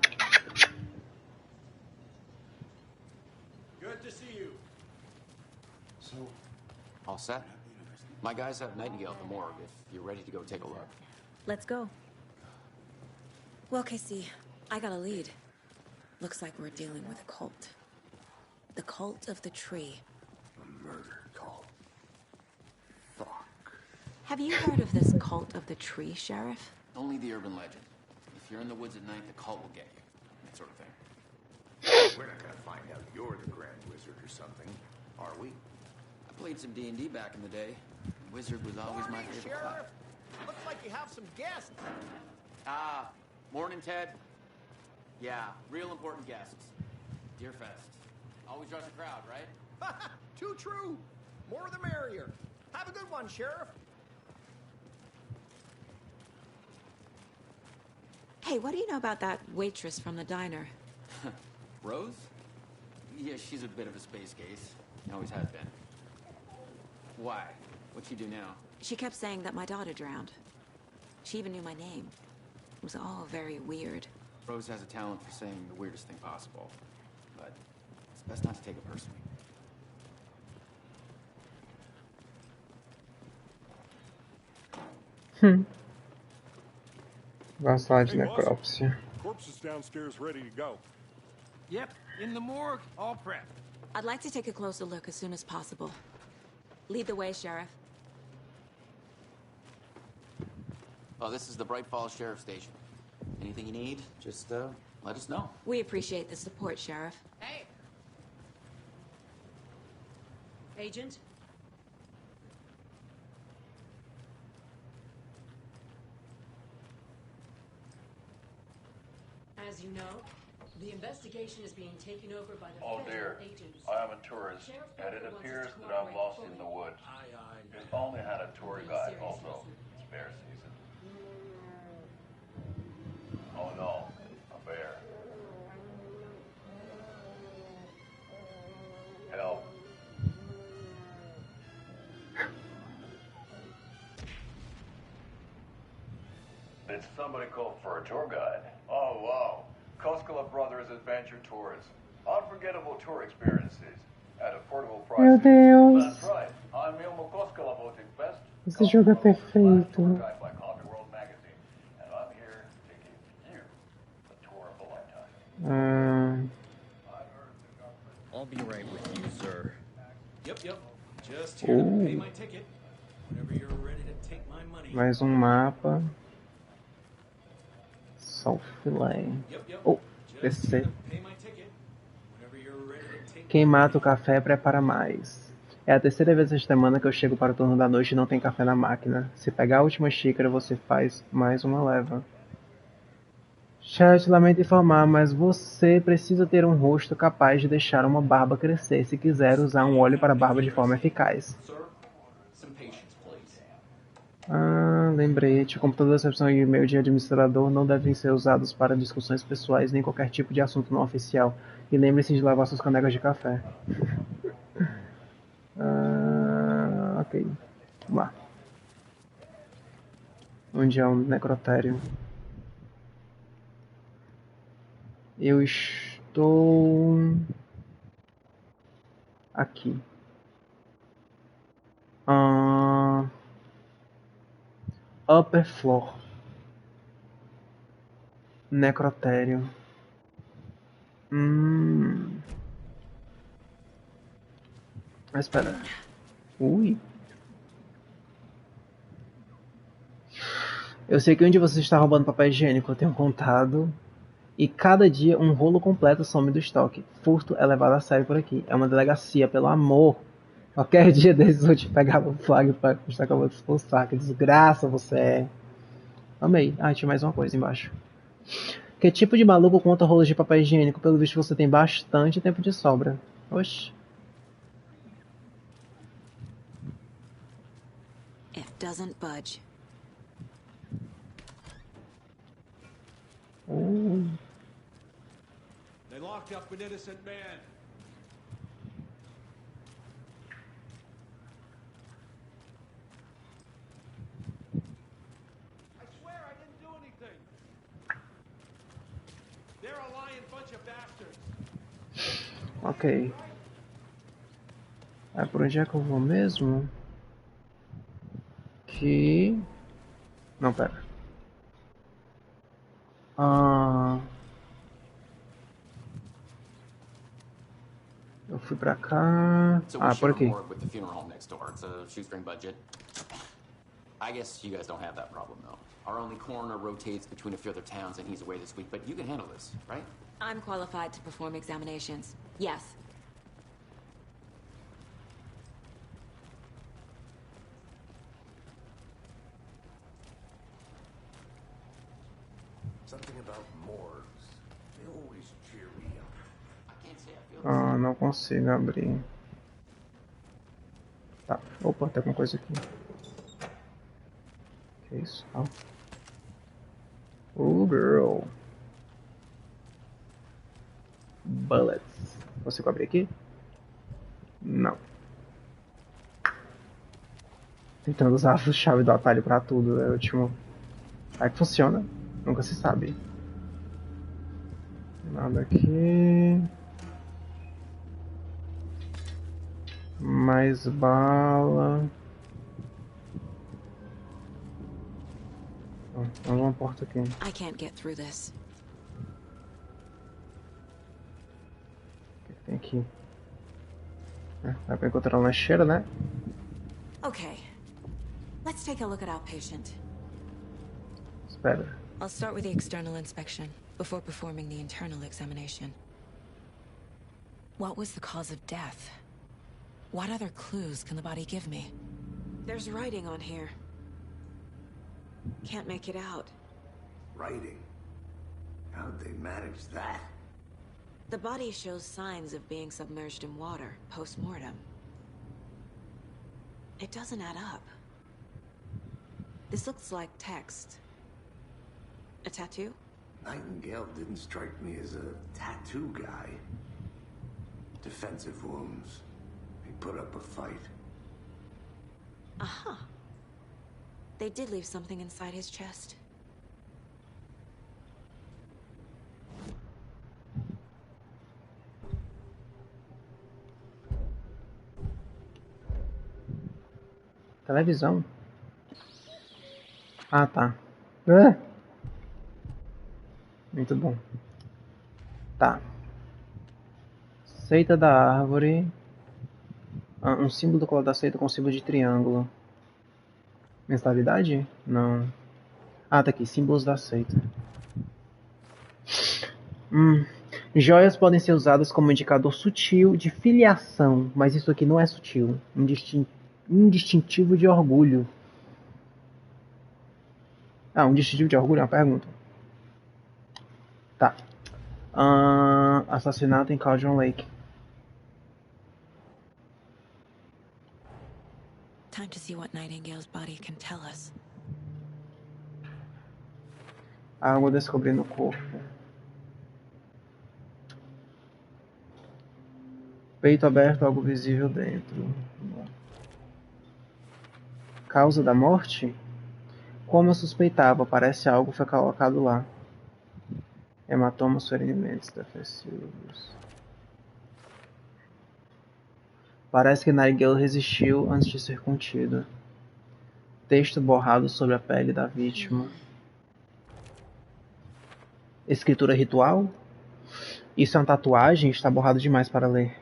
Good to see you. So, all set? My guys have Nightingale at the morgue if you're ready to go take a look. Let's go. Well, Casey, I got a lead. Looks like we're dealing with a cult. The cult of the tree. A murder cult. Fuck. Have you heard of this cult of the tree, Sheriff? Only the urban legend. If you're in the woods at night, the cult will get you. That sort of thing. We're not gonna find out you're the Grand Wizard or something, are we? I played some D&D back in the day. Wizard was always my favorite class. Looks like you have some guests. Ah, morning, Ted. Yeah, real important guests. Deerfest. Always draws a crowd, right? Too true. More the merrier. Have a good one, Sheriff. Hey, what do you know about that waitress from the diner? Rose? Yeah, she's a bit of a space case. Always has been. Why? What'd she do now? She kept saying that my daughter drowned. She even knew my name. It was all very weird. Rose has a talent for saying the weirdest thing possible. But it's best not to take it personally. Gostar de Hey, boss. necrópsia. Corpse is downstairs ready to go. Yep, in the morgue, all prepped. I'd like to take a closer look as soon as possible. Lead the way, Sheriff. Oh, this is the Bright Falls Sheriff Station. Anything you need, just let us know. We appreciate the support, Sheriff. Hey! Agent? As you know, the investigation is being taken over by the Oh federal dear, agents. I am a tourist, and it appears that I'm lost in the woods. If only had a tour guide also. It's bear season. Oh no, a bear. Help. Did somebody call for a tour guide? Oh wow, Koskela Brothers Adventure Tours. Unforgettable tour experiences at affordable Meu prices. Deus. That's right. I'm Ilmo Koskela voted best Esse jogo é perfeito. guide by Coffee World Magazine, and I'm here to give you a tour of a lifetime. I'll be right with you, sir. Yep. Just here to pay Oh. my ticket. Whenever you're ready to take my money. Mais um mapa. Só o filé. Oh, descer. Pay my ticket. Whenever you're ready to take Quem mata o café prepara mais. É a terceira vez esta semana que eu chego para o turno da noite e não tem café na máquina. Se pegar a última xícara, você faz mais uma leva. Chat, lamento informar, mas você precisa ter um rosto capaz de deixar uma barba crescer se quiser usar um óleo para barba de forma eficaz. Some patience, please. Lembrete. Computador, recepção e e-mail de administrador não devem ser usados para discussões pessoais nem qualquer tipo de assunto não oficial. E lembre-se de lavar suas canecas de café. Ok. Vamos lá. Onde é o necrotério? Eu estou aqui. Upper floor. Necrotério. Mas espera. Ui. Eu sei que onde você está roubando papel higiênico, eu tenho contado. E cada dia um rolo completo some do estoque. Furto é levado a sério por aqui. É uma delegacia, pelo amor. Qualquer dia desses eu te pegava o flag pra mostrar que eu vou te expulsar. Que desgraça você é. Amei. Tinha mais uma coisa embaixo. Que tipo de maluco conta rolos de papel higiênico? Pelo visto você tem bastante tempo de sobra. Oxi. It doesn't budge. They locked up an innocent man. I swear I didn't do anything. They're a lying bunch of bastards. Ok. Por onde é que eu vou mesmo? Que... Não, pera. Eu fui pra cá... So we por share a aqui. morgue with the funeral home next door. It's a shoestring budget. I guess you guys don't have that problem, though. Our only coroner rotates between a few other towns, and he's away this week. But you can handle this, right? I'm qualified to perform examinations. Yes. Something about morgues. They always cheer me up. I can't say I feel Ah, não consigo abrir. Tá. Opa, tem alguma coisa aqui. Que isso? Ah. Girl. Bullets. Consigo abrir aqui? Não. Tentando usar a chave do atalho pra tudo. É o último. Aí que funciona. Nunca se sabe. Nada aqui. Mais bala. Tem uma porta aqui. I can't get through this. O que tem aqui? Dá pra encontrar uma lancheira, né? Okay. Let's take a look at our patient. Espera. I'll start with the external inspection before performing the internal examination. What was the cause of death? What other clues can the body give me? There's writing on here. Can't make it out. Writing? How'd they manage that? The body shows signs of being submerged in water post-mortem. It doesn't add up. This looks like text. A tattoo? Nightingale didn't strike me as a tattoo guy. Defensive wounds. He put up a fight. Uh-huh. They did leave something inside his chest. Televisão? Ah, tá. Muito bom. Tá. Seita da árvore. Um símbolo do colar da seita com símbolo de triângulo. Mensalidade? Não. Ah, tá aqui. Símbolos da seita. Joias podem ser usadas como indicador sutil de filiação, mas isso aqui não é sutil. Indistintivo de orgulho. Ah, um distintivo de orgulho é uma pergunta. Tá. Assassinato em Cauldron Lake. Time to see what Nightingale's body can tell us. Água descobrindo o corpo. Peito aberto, algo visível dentro. Causa da morte? Como eu suspeitava, parece algo foi colocado lá. Hematomas, ferimentos defensivos. Parece que Nightingale resistiu antes de ser contido. Texto borrado sobre a pele da vítima. Escritura ritual? Isso é uma tatuagem? Está borrado demais para ler.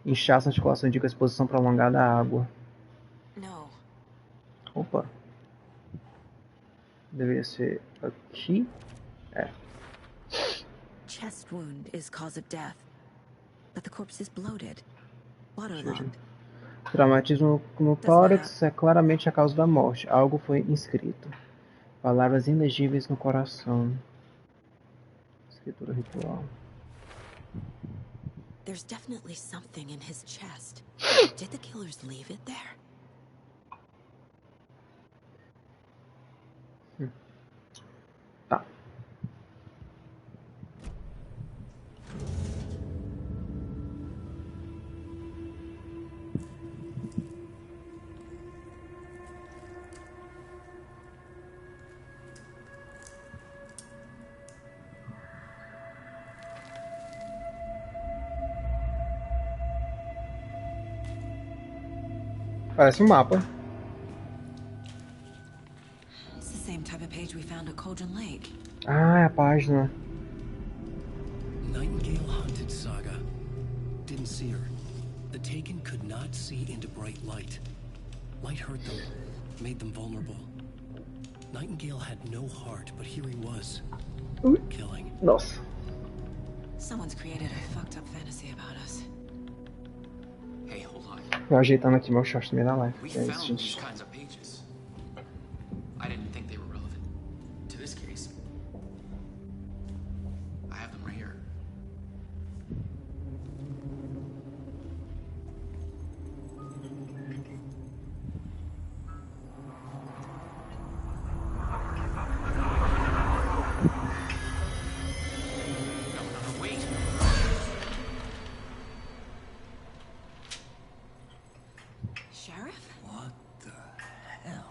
Inchaço na articulação indica exposição prolongada à água. Não. Opa. Deveria ser aqui? É. Chest wound is cause of death, but the corpse is bloated, waterlogged. Traumatismo no tórax é claramente a causa da morte. Algo foi inscrito. Palavras ilegíveis no coração. Escritura ritual. There's definitely something in his chest. Did the killers leave it there? Tá. Parece um mapa. It's the same type of page we found at Cauldron Lake. Ah, é a página. Nightingale hunted Saga. Didn't see her. The Taken could not see into bright light. Light hurt them, made them vulnerable. Nightingale had no heart, but here he was. Killing. Nossa. Someone's created a fucked up fantasy about us. Hey, hold on. Eu ajeitando aqui meu short no meio da live. We É isso, found gente. these kinds of pages. I didn't think they were relevant to this this case. I have them right here. No, wait. Sheriff? What the hell?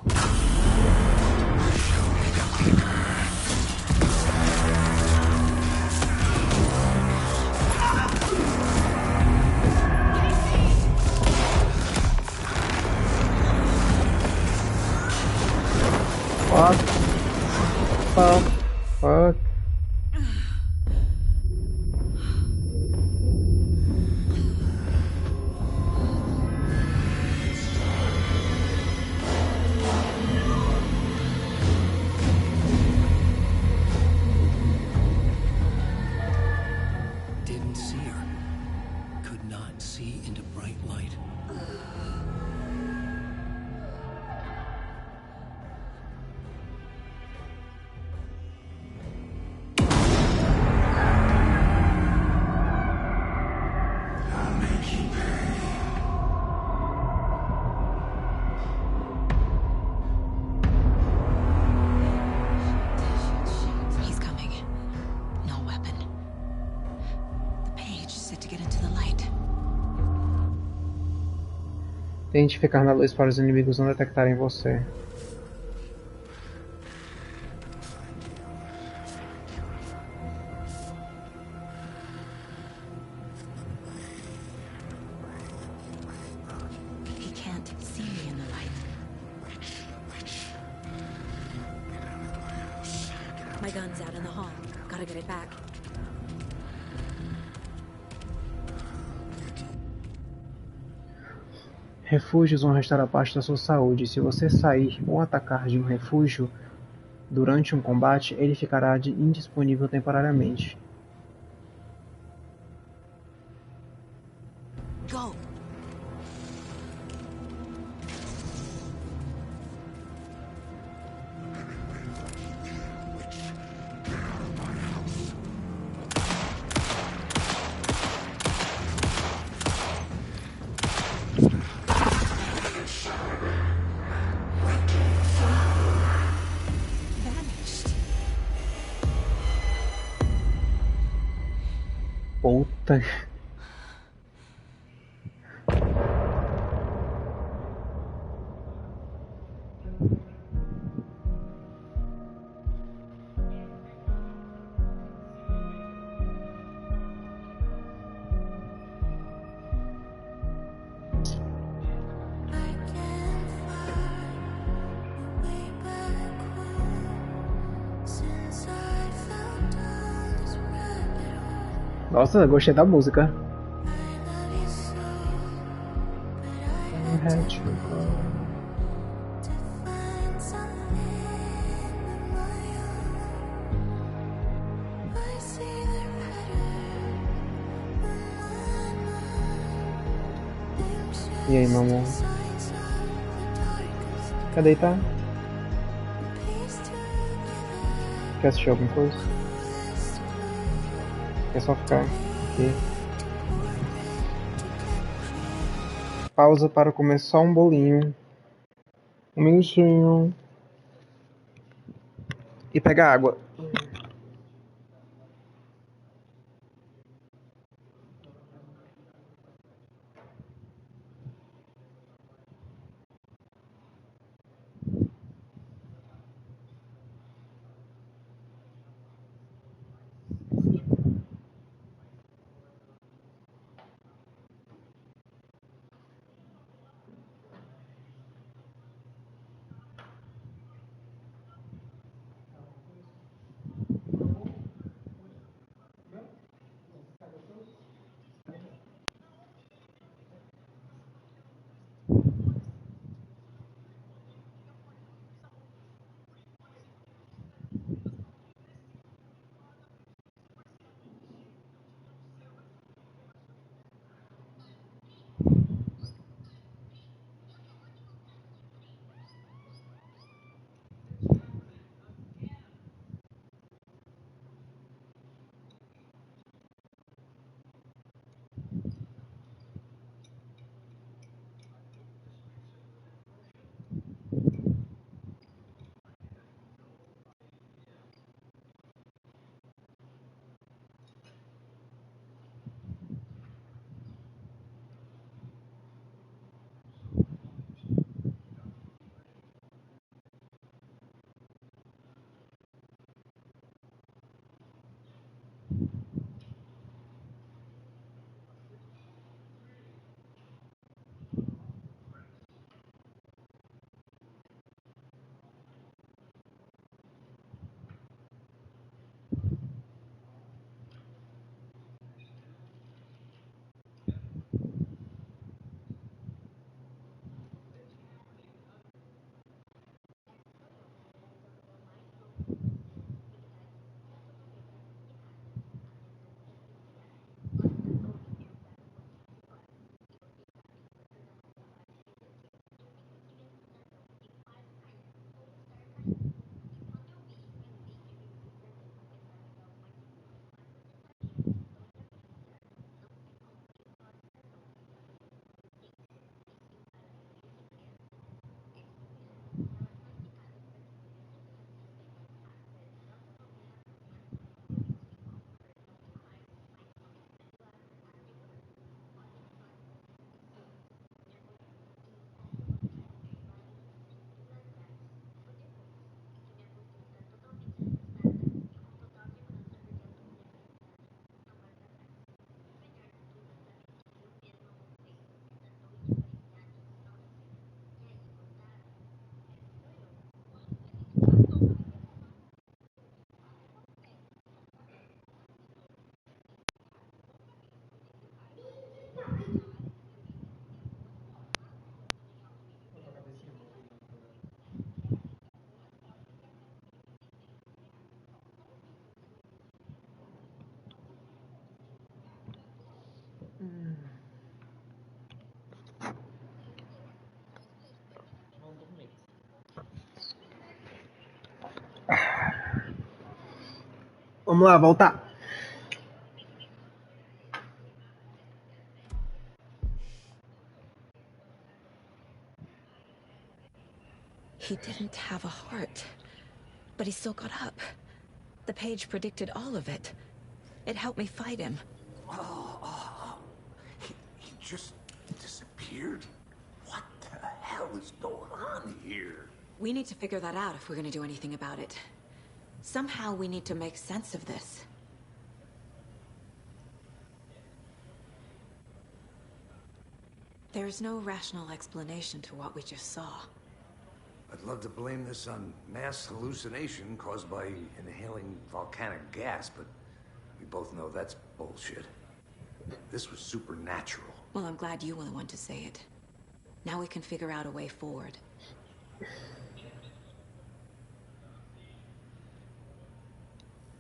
What the fuck? Didn't see her. Could not see into bright light. He's coming. No weapon. The page said to get into the light. Tente ficar na luz para os inimigos não detectarem você. He can't see me in the light. My gun's out in the hall. Gotta get it back. Refúgios vão restaurar parte da sua saúde. Se você sair ou atacar de um refúgio durante um combate, ele ficará indisponível temporariamente. Go! Puta. Nossa, eu gostei da música. E aí, meu amor? Quer deitar? Quer assistir alguma coisa? Quer só ficar aqui? Pausa para comer só um bolinho. Um minutinho. E pegar água. Vamos lá, voltar. He didn't have a heart, but he still got up. The page predicted all of it. It helped me fight him. He just disappeared? What the hell is going on here? We need to figure that out if we're gonna do anything about it. Somehow we need to make sense of this. There's no rational explanation to what we just saw. I'd love to blame this on mass hallucination caused by inhaling volcanic gas, but we both know that's bullshit. This was supernatural. Well, I'm glad you were the one to say it. Now we can figure out a way forward.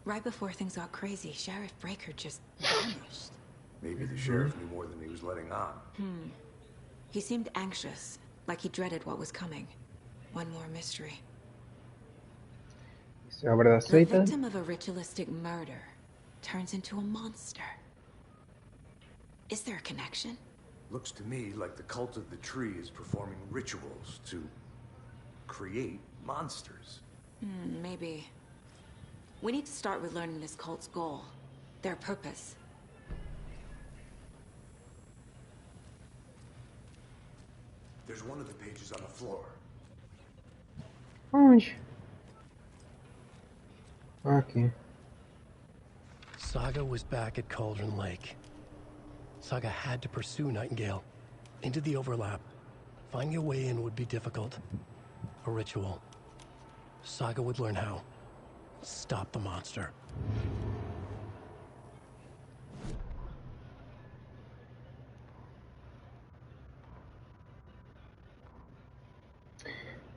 Right before things got crazy, Sheriff Breaker just vanished. Maybe the sheriff knew more than he was letting on. He seemed anxious, like he dreaded what was coming. One more mystery. Isso é obra da The seita? victim of a ritualistic murder turns into a monster. Is there a connection? Looks to me like the cult of the tree is performing rituals to create monsters. Maybe. We need to start with learning this cult's goal. Their purpose. There's one of the pages on the floor. Onde? Aqui. Saga was back at Cauldron Lake. Saga had to pursue Nightingale into the overlap. Finding a way in would be difficult. A ritual. Saga would learn how. Stop the monster.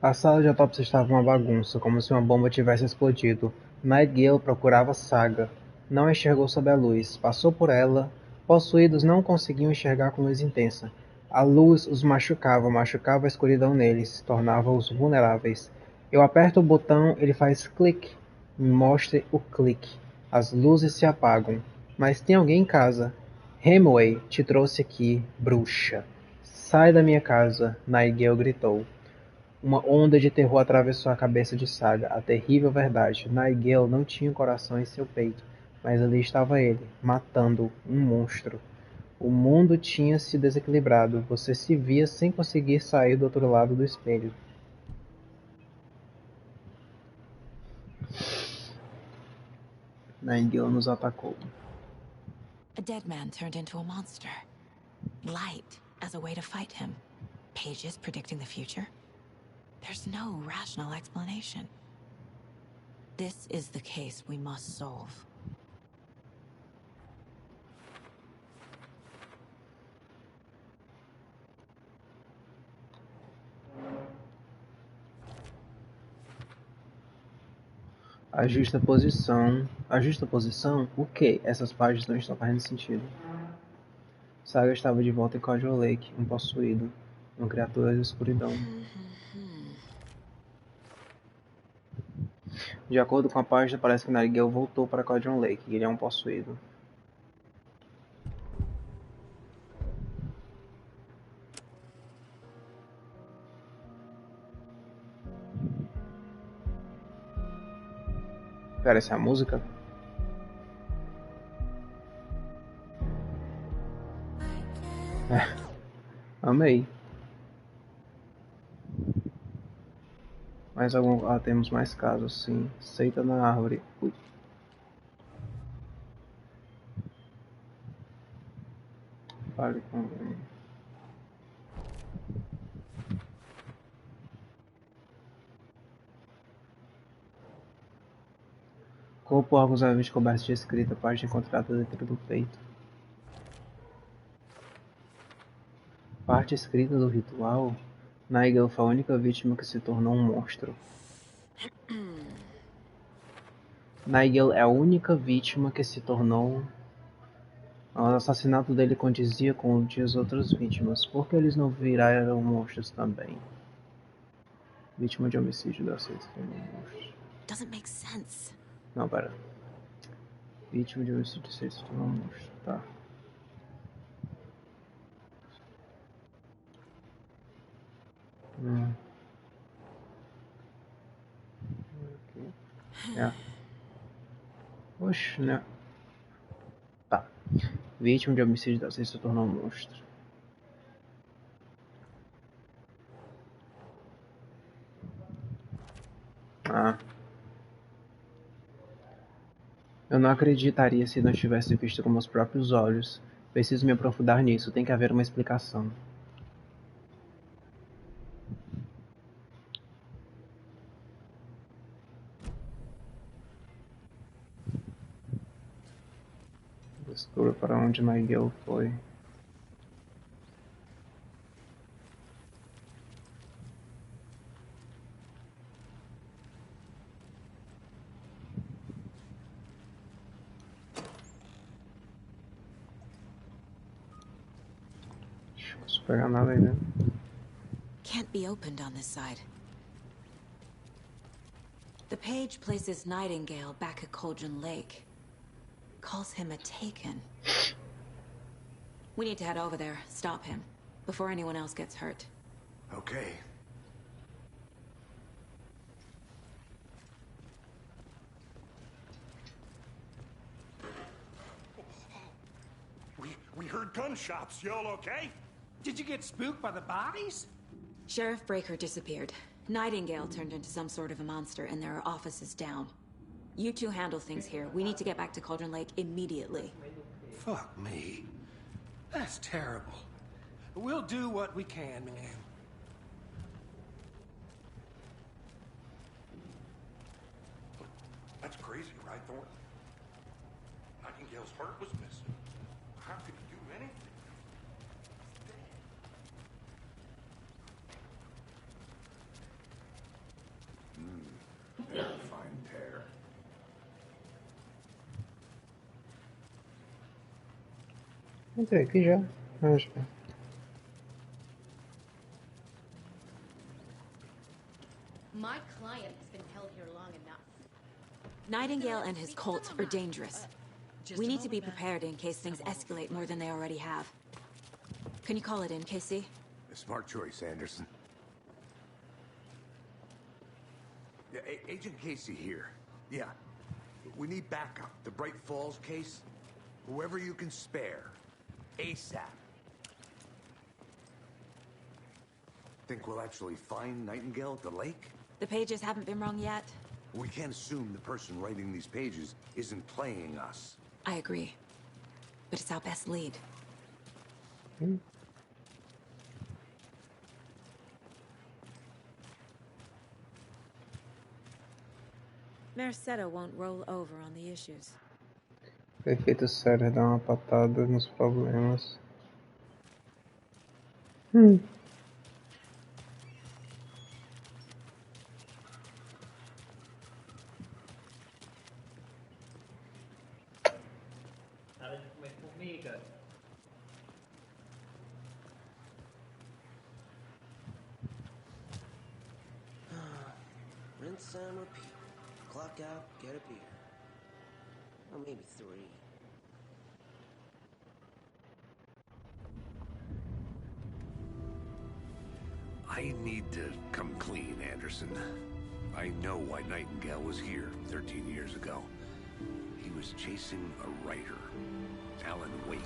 A sala de autópsia estava uma bagunça, como se uma bomba tivesse explodido. Nightingale procurava Saga. Não a enxergou sob a luz. Passou por ela. Possuídos não conseguiam enxergar com luz intensa. A luz os machucava a escuridão neles, tornava-os vulneráveis. Eu aperto o botão, ele faz clique. Me mostre o clique. As luzes se apagam. Mas tem alguém em casa. Hemingway te trouxe aqui, bruxa. Sai da minha casa, Nightingale gritou. Uma onda de terror atravessou a cabeça de Saga. A terrível verdade. Nightingale não tinha coração em seu peito, mas ali estava ele, matando um monstro. O mundo tinha se desequilibrado. Você se via sem conseguir sair do outro lado do espelho. Nightingale nos atacou. A dead man turned into a monster. Light as a way to fight him. Pages predicting the future? There's no rational explanation. This is the case we must solve. Ajusta a posição. Ajusta a posição? O quê? Essas páginas não estão fazendo sentido. Saga estava de volta em Cauldron Lake, um possuído. Uma criatura da escuridão. De acordo com a página, parece que Nightingale voltou para Cauldron Lake e ele é um possuído. Pera, essa é a música? Amei. Mais algum... Ah, temos mais casos, sim. Seita na árvore. Ui. Fale com... Corpo, órgãos levemente cobertos de escrita, página encontrada dentro do peito. Parte escrita do ritual. Nightingale foi a única vítima que se tornou um monstro. Nightingale é a única vítima que se tornou... O assassinato dele condizia com o de as outras vítimas. Por que eles não viraram monstros também? Vítima de homicídio da seita tornou monstro. Doesn't make sense. Não, pera. Vítima de homicídio se tornou um monstro. Tá. Aqui. É. Oxe, né? Tá. Vítima de homicídio se tornou um monstro. Ah. Eu não acreditaria se não tivesse visto com meus próprios olhos. Preciso me aprofundar nisso, tem que haver uma explicação. Descubra para onde Miguel foi. Não posso pegar nada aí, né? Can't be opened on this side. The page places Nightingale back at Cauldron Lake. Calls him a Taken. We need to head over there, stop him, before anyone else gets hurt. Okay. We heard gunshots. Y'all okay? Did you get spooked by the bodies? Sheriff Breaker disappeared. Nightingale turned into some sort of a monster, and there are offices down. You two handle things here. We need to get back to Cauldron Lake immediately. Fuck me. That's terrible. We'll do what we can, man. That's crazy, right, Thornton? Nightingale's heart was missing. How could he do anything? Very fine pair. Entrei aqui já. Acho que... My client has been held here long enough. Nightingale and his cult are dangerous. We need to be prepared in case things escalate more than they already have. Can you call it in, Casey? A smart choice, Anderson. Yeah, Agent Casey here. Yeah. We need backup. The Bright Falls case. Whoever you can spare. ASAP. Think we'll actually find Nightingale at the lake? The pages haven't been wrong yet. We can't assume the person writing these pages isn't playing us. I agree. But it's our best lead. Mercado won't roll over on the issues. Efeito sério, dá uma patada nos problemas. Nada de comer formiga. Rinse and repeat. Clock out, get a beer. Or maybe 3. I need to come clean, Anderson. I know why Nightingale was here 13 years ago. He was chasing a writer, Alan Wake.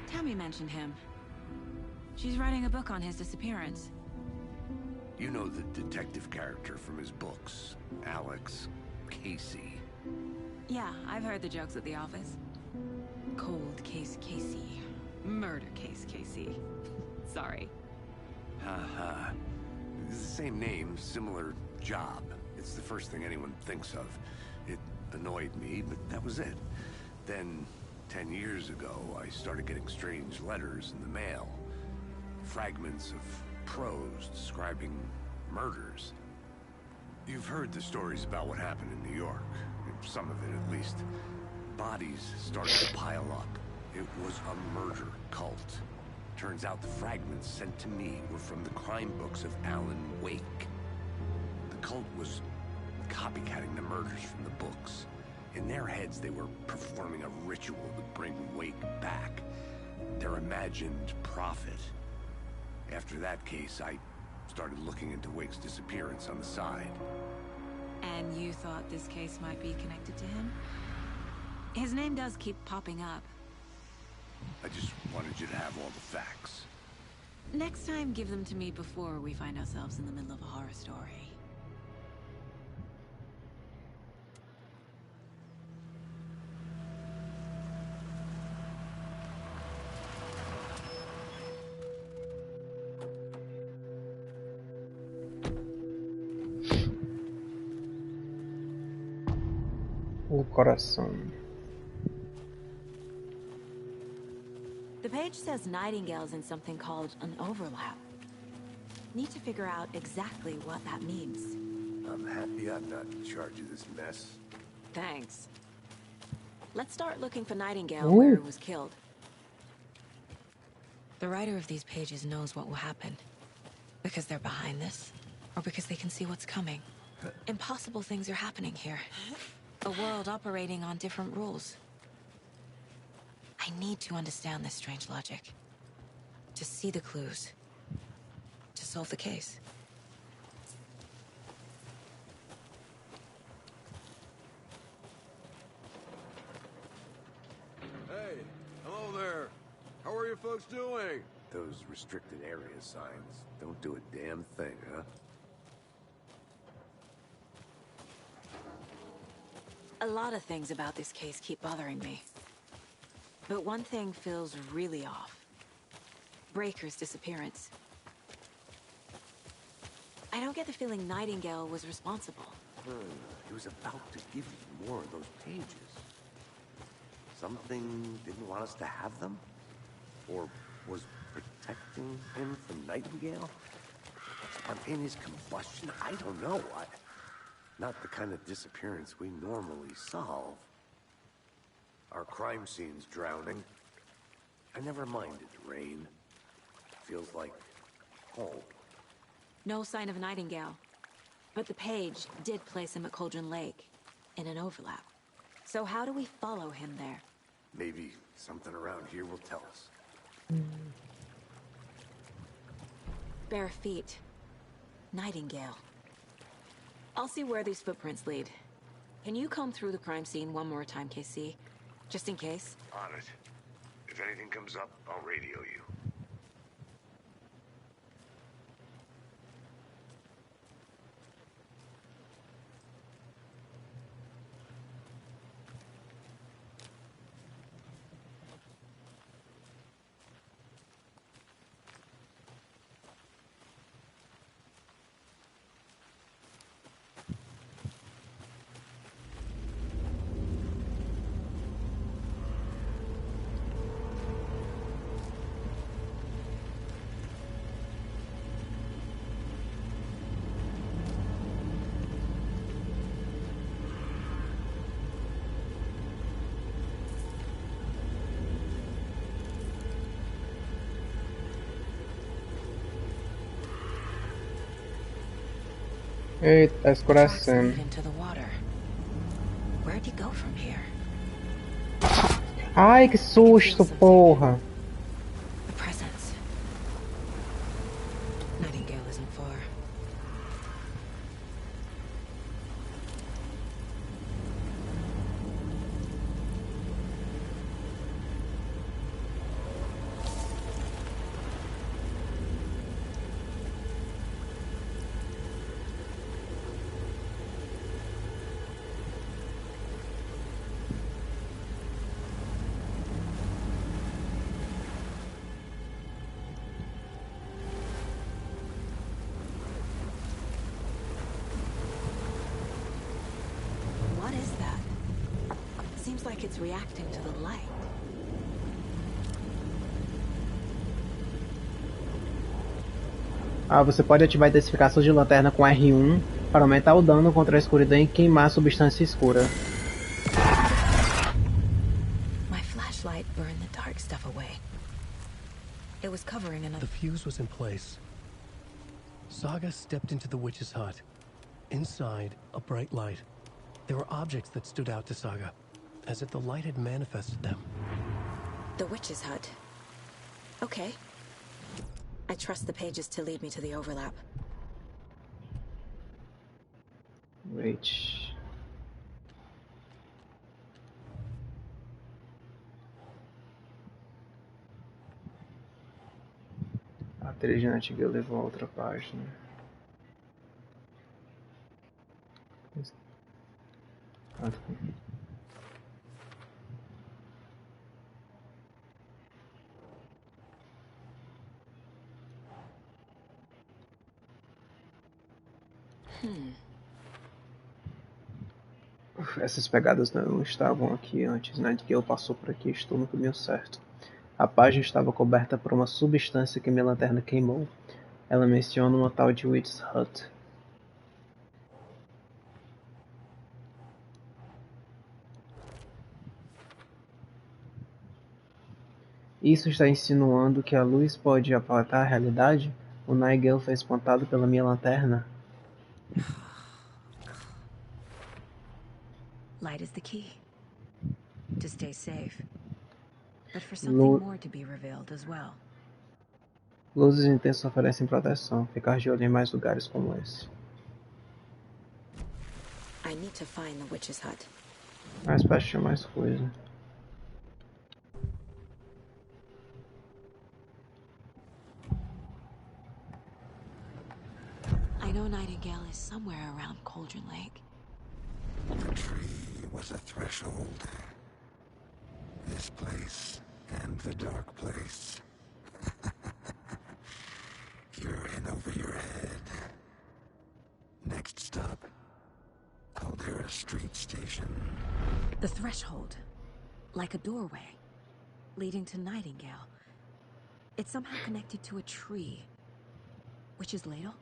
Tammy mentioned him. She's writing a book on his disappearance. You know the detective character from his books, Alex Casey. Yeah, I've heard the jokes at the office. Cold case Casey. Murder case Casey. Sorry. Haha. It's the same name, similar job. It's the first thing anyone thinks of. It annoyed me, but that was it. Then, 10 years ago, I started getting strange letters in the mail. Fragments of prose describing murders. You've heard the stories about what happened in New York. Some of it, at least. Bodies started to pile up. It was a murder cult. Turns out the fragments sent to me were from the crime books of Alan Wake. The cult was copycatting the murders from the books. In their heads, they were performing a ritual to bring Wake back. Their imagined prophet. After that case, I started looking into Wake's disappearance on the side. And you thought this case might be connected to him? His name does keep popping up. I just wanted you to have all the facts. Next time, give them to me before we find ourselves in the middle of a horror story. O coração. The page says Nightingale's in something called an overlap. Need to figure out exactly what that means. I'm happy I'm not in charge of this mess. Thanks. Let's start looking for Nightingale where he was killed. The writer of these pages knows what will happen. Because they're behind this, or because they can see what's coming. Impossible things are happening here. A world operating on different rules. I need to understand this strange logic. To see the clues. To solve the case. Hey, hello there. How are you folks doing? Those restricted area signs don't do a damn thing, huh? A lot of things about this case keep bothering me. But one thing feels really off. Breaker's disappearance. I don't get the feeling Nightingale was responsible. He was about to give you more of those pages. Something didn't want us to have them? Or was protecting him from Nightingale? Spontaneous combustion? I don't know. Not the kind of disappearance we normally solve. Our crime scene's drowning. I never minded rain. Feels like home. No sign of Nightingale. But the page did place him at Cauldron Lake, in an overlap. So how do we follow him there? Maybe something around here will tell us. Bare feet. Nightingale. I'll see where these footprints lead. Can you comb through the crime scene one more time, KC? Just in case? On it. If anything comes up, I'll radio you. Eita, escurecendo. Into the water. Where'd you go from here? Ai, que susto, porra! The presence. Nightingale isn't far. What is that? Seems like it's reacting to the light. Você pode ativar a intensificação de lanterna com R1 para aumentar o dano contra a escuridão e queimar a substância escura. My flashlight burned the dark stuff away. It was covering another. The fuse was in place. Saga stepped into the witch's hut. Inside, a bright light. There were objects that stood out to Saga, as if the light had manifested them. The witch's hut. Okay. I trust the pages to lead me to the overlap. Wait. A trilha antiga levou a outra página. Essas pegadas não estavam aqui antes. Nightingale passou por aqui. Estou no caminho certo. A página estava coberta por uma substância que minha lanterna queimou. Ela menciona uma tal de Witch's Hut. Isso está insinuando que a luz pode aplacar a realidade? O Nightingale foi espantado pela minha lanterna? Light is the key. To stay safe. But for something more to be revealed as well. Luzes intensas oferecem proteção. Ficar de olho em mais lugares como esse. I need to find the witch's hut. Mas parece que tinha mais coisa. I know Nightingale is somewhere around Cauldron Lake. The tree was a threshold. This place and the dark place. You're in over your head. Next stop, Caldera Street Station. The threshold. Like a doorway. Leading to Nightingale. It's somehow connected to a tree. Witch's ladle?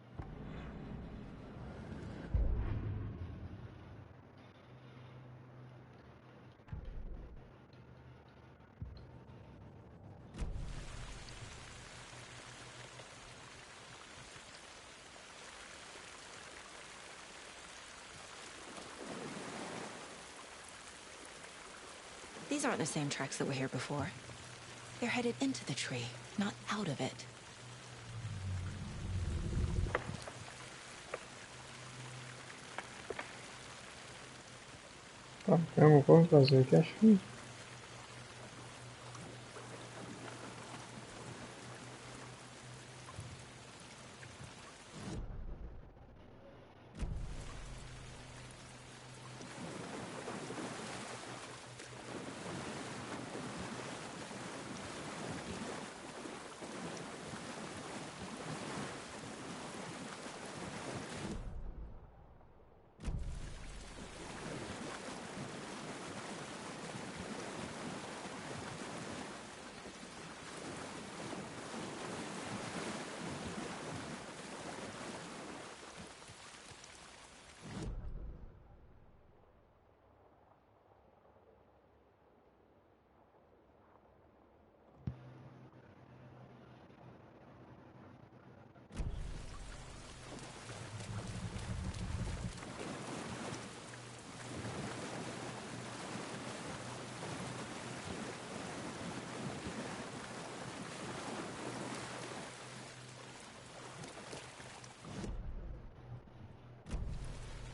These aren't the same tracks that were here before. They're headed into the tree, not out of it. Tá, tem alguma coisa pra fazer aqui, acho que...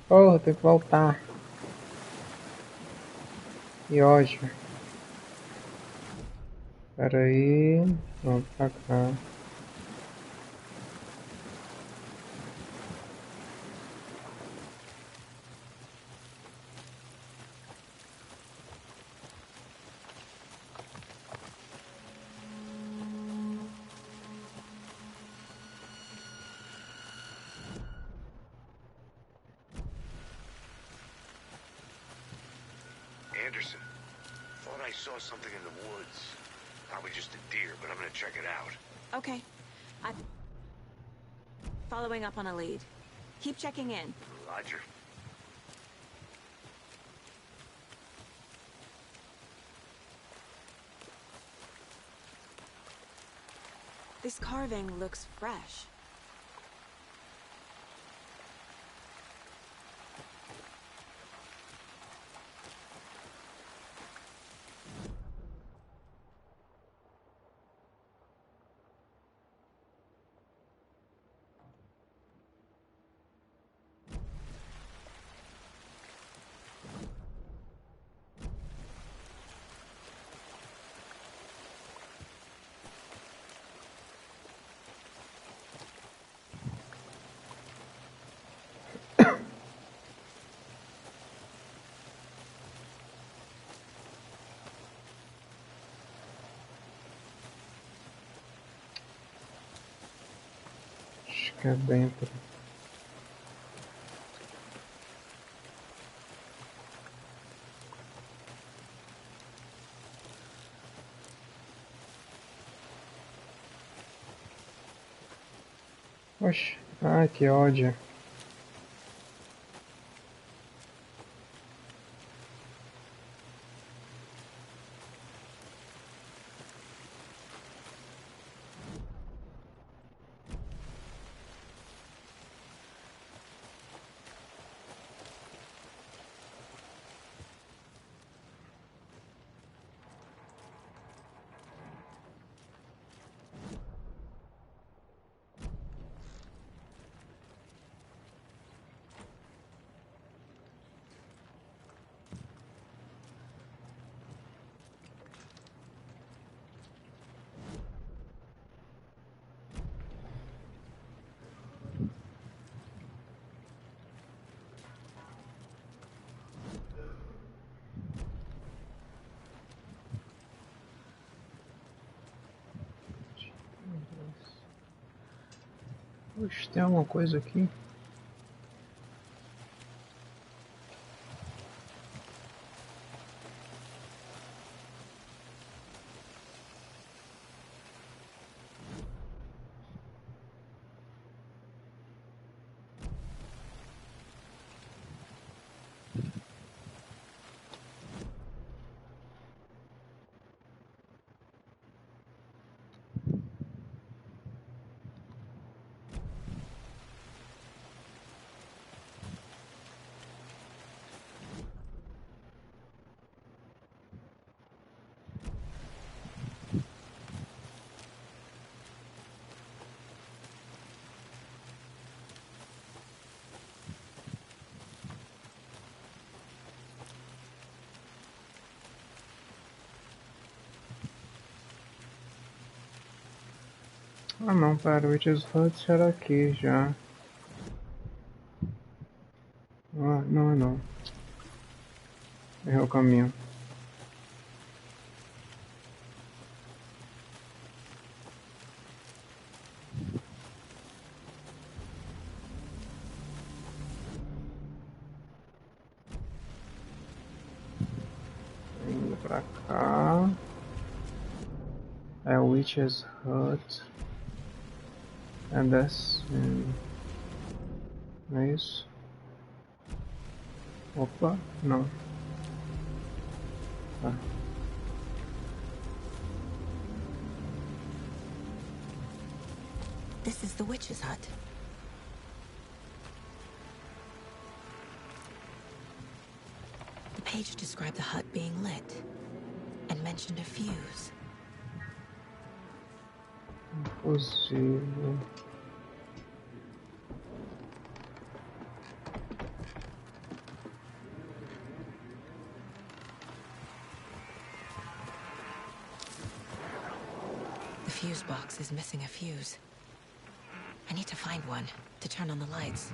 Porra, tem que voltar. Que ódio. Pera aí. Vamos pra cá. Anderson, thought I saw something in the woods. Probably just a deer, but I'm gonna check it out. Okay. I'm following up on a lead. Keep checking in. Roger. This carving looks fresh. Aqui é dentro. Oxe, ai que ódio. Oxe, tem alguma coisa aqui? Ah não, para, o Witch's Hut era aqui já. Ah, não é não. Errei o caminho. Indo pra cá. É o Witch's Hut. É descendo. Não é isso? Opa, não. Tá. This is the witch's hut. The page described the hut being lit and mentioned a fuse. Impossível. The fuse box is missing a fuse. I need to find one to turn on the lights.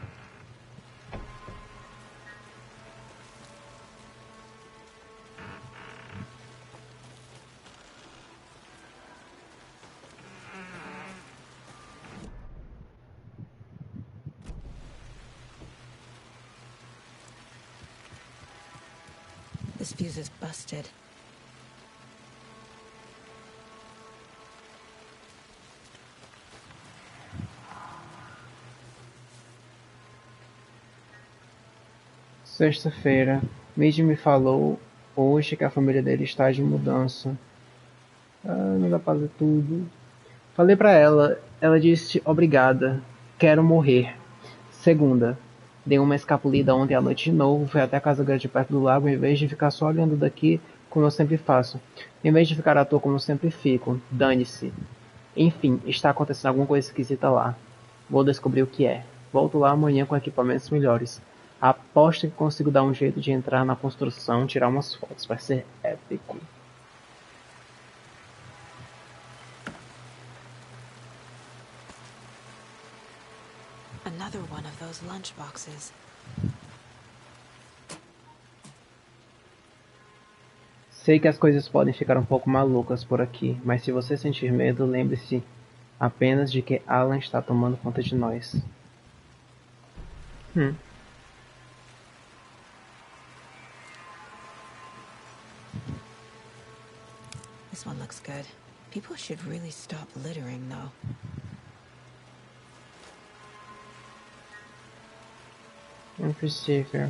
This fuse is busted. Sexta-feira, Midge me falou hoje que a família dele está de mudança. Não dá pra ler tudo. Falei pra ela, ela disse obrigada, quero morrer. Segunda, dei uma escapulida ontem à noite de novo, fui até a casa grande perto do lago em vez de ficar só olhando daqui como eu sempre faço. Em vez de ficar à toa como eu sempre fico, dane-se. Enfim, está acontecendo alguma coisa esquisita lá. Vou descobrir o que é. Volto lá amanhã com equipamentos melhores. Aposto que consigo dar um jeito de entrar na construção, tirar umas fotos. Vai ser épico. Another one of those lunchboxes. Sei que as coisas podem ficar um pouco malucas por aqui, mas se você sentir medo, lembre-se Apenas de que Alan está tomando conta de nós. This one looks good. People should really stop littering, though. Impossível.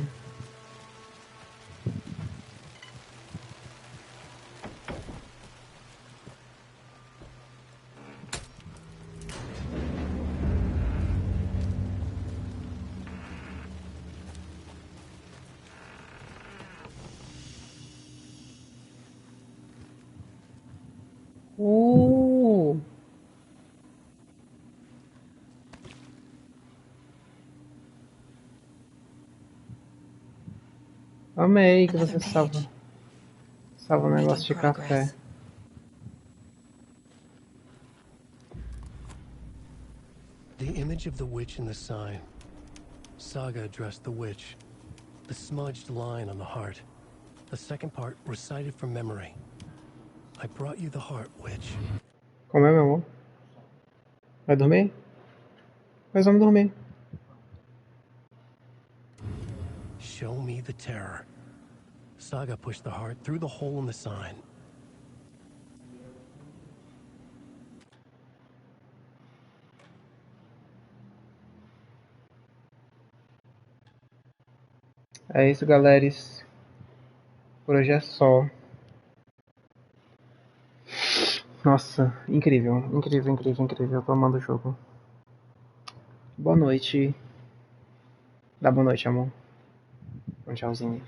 Amei que você salva um negócio de café. The image of the witch in the sign. Saga addressed the witch. The smudged line on the heart. The second part recited from memory. I brought you the heart, witch. Como é, meu amor? Vai dormir? Mas vamos dormir. Show me the terror. Saga pushed the heart through the hole in the sign. É isso, galeras. Por hoje é só. Nossa, incrível. Incrível, incrível, incrível. Eu tô amando o jogo. Boa noite. Dá boa noite, amor. Um tchauzinho.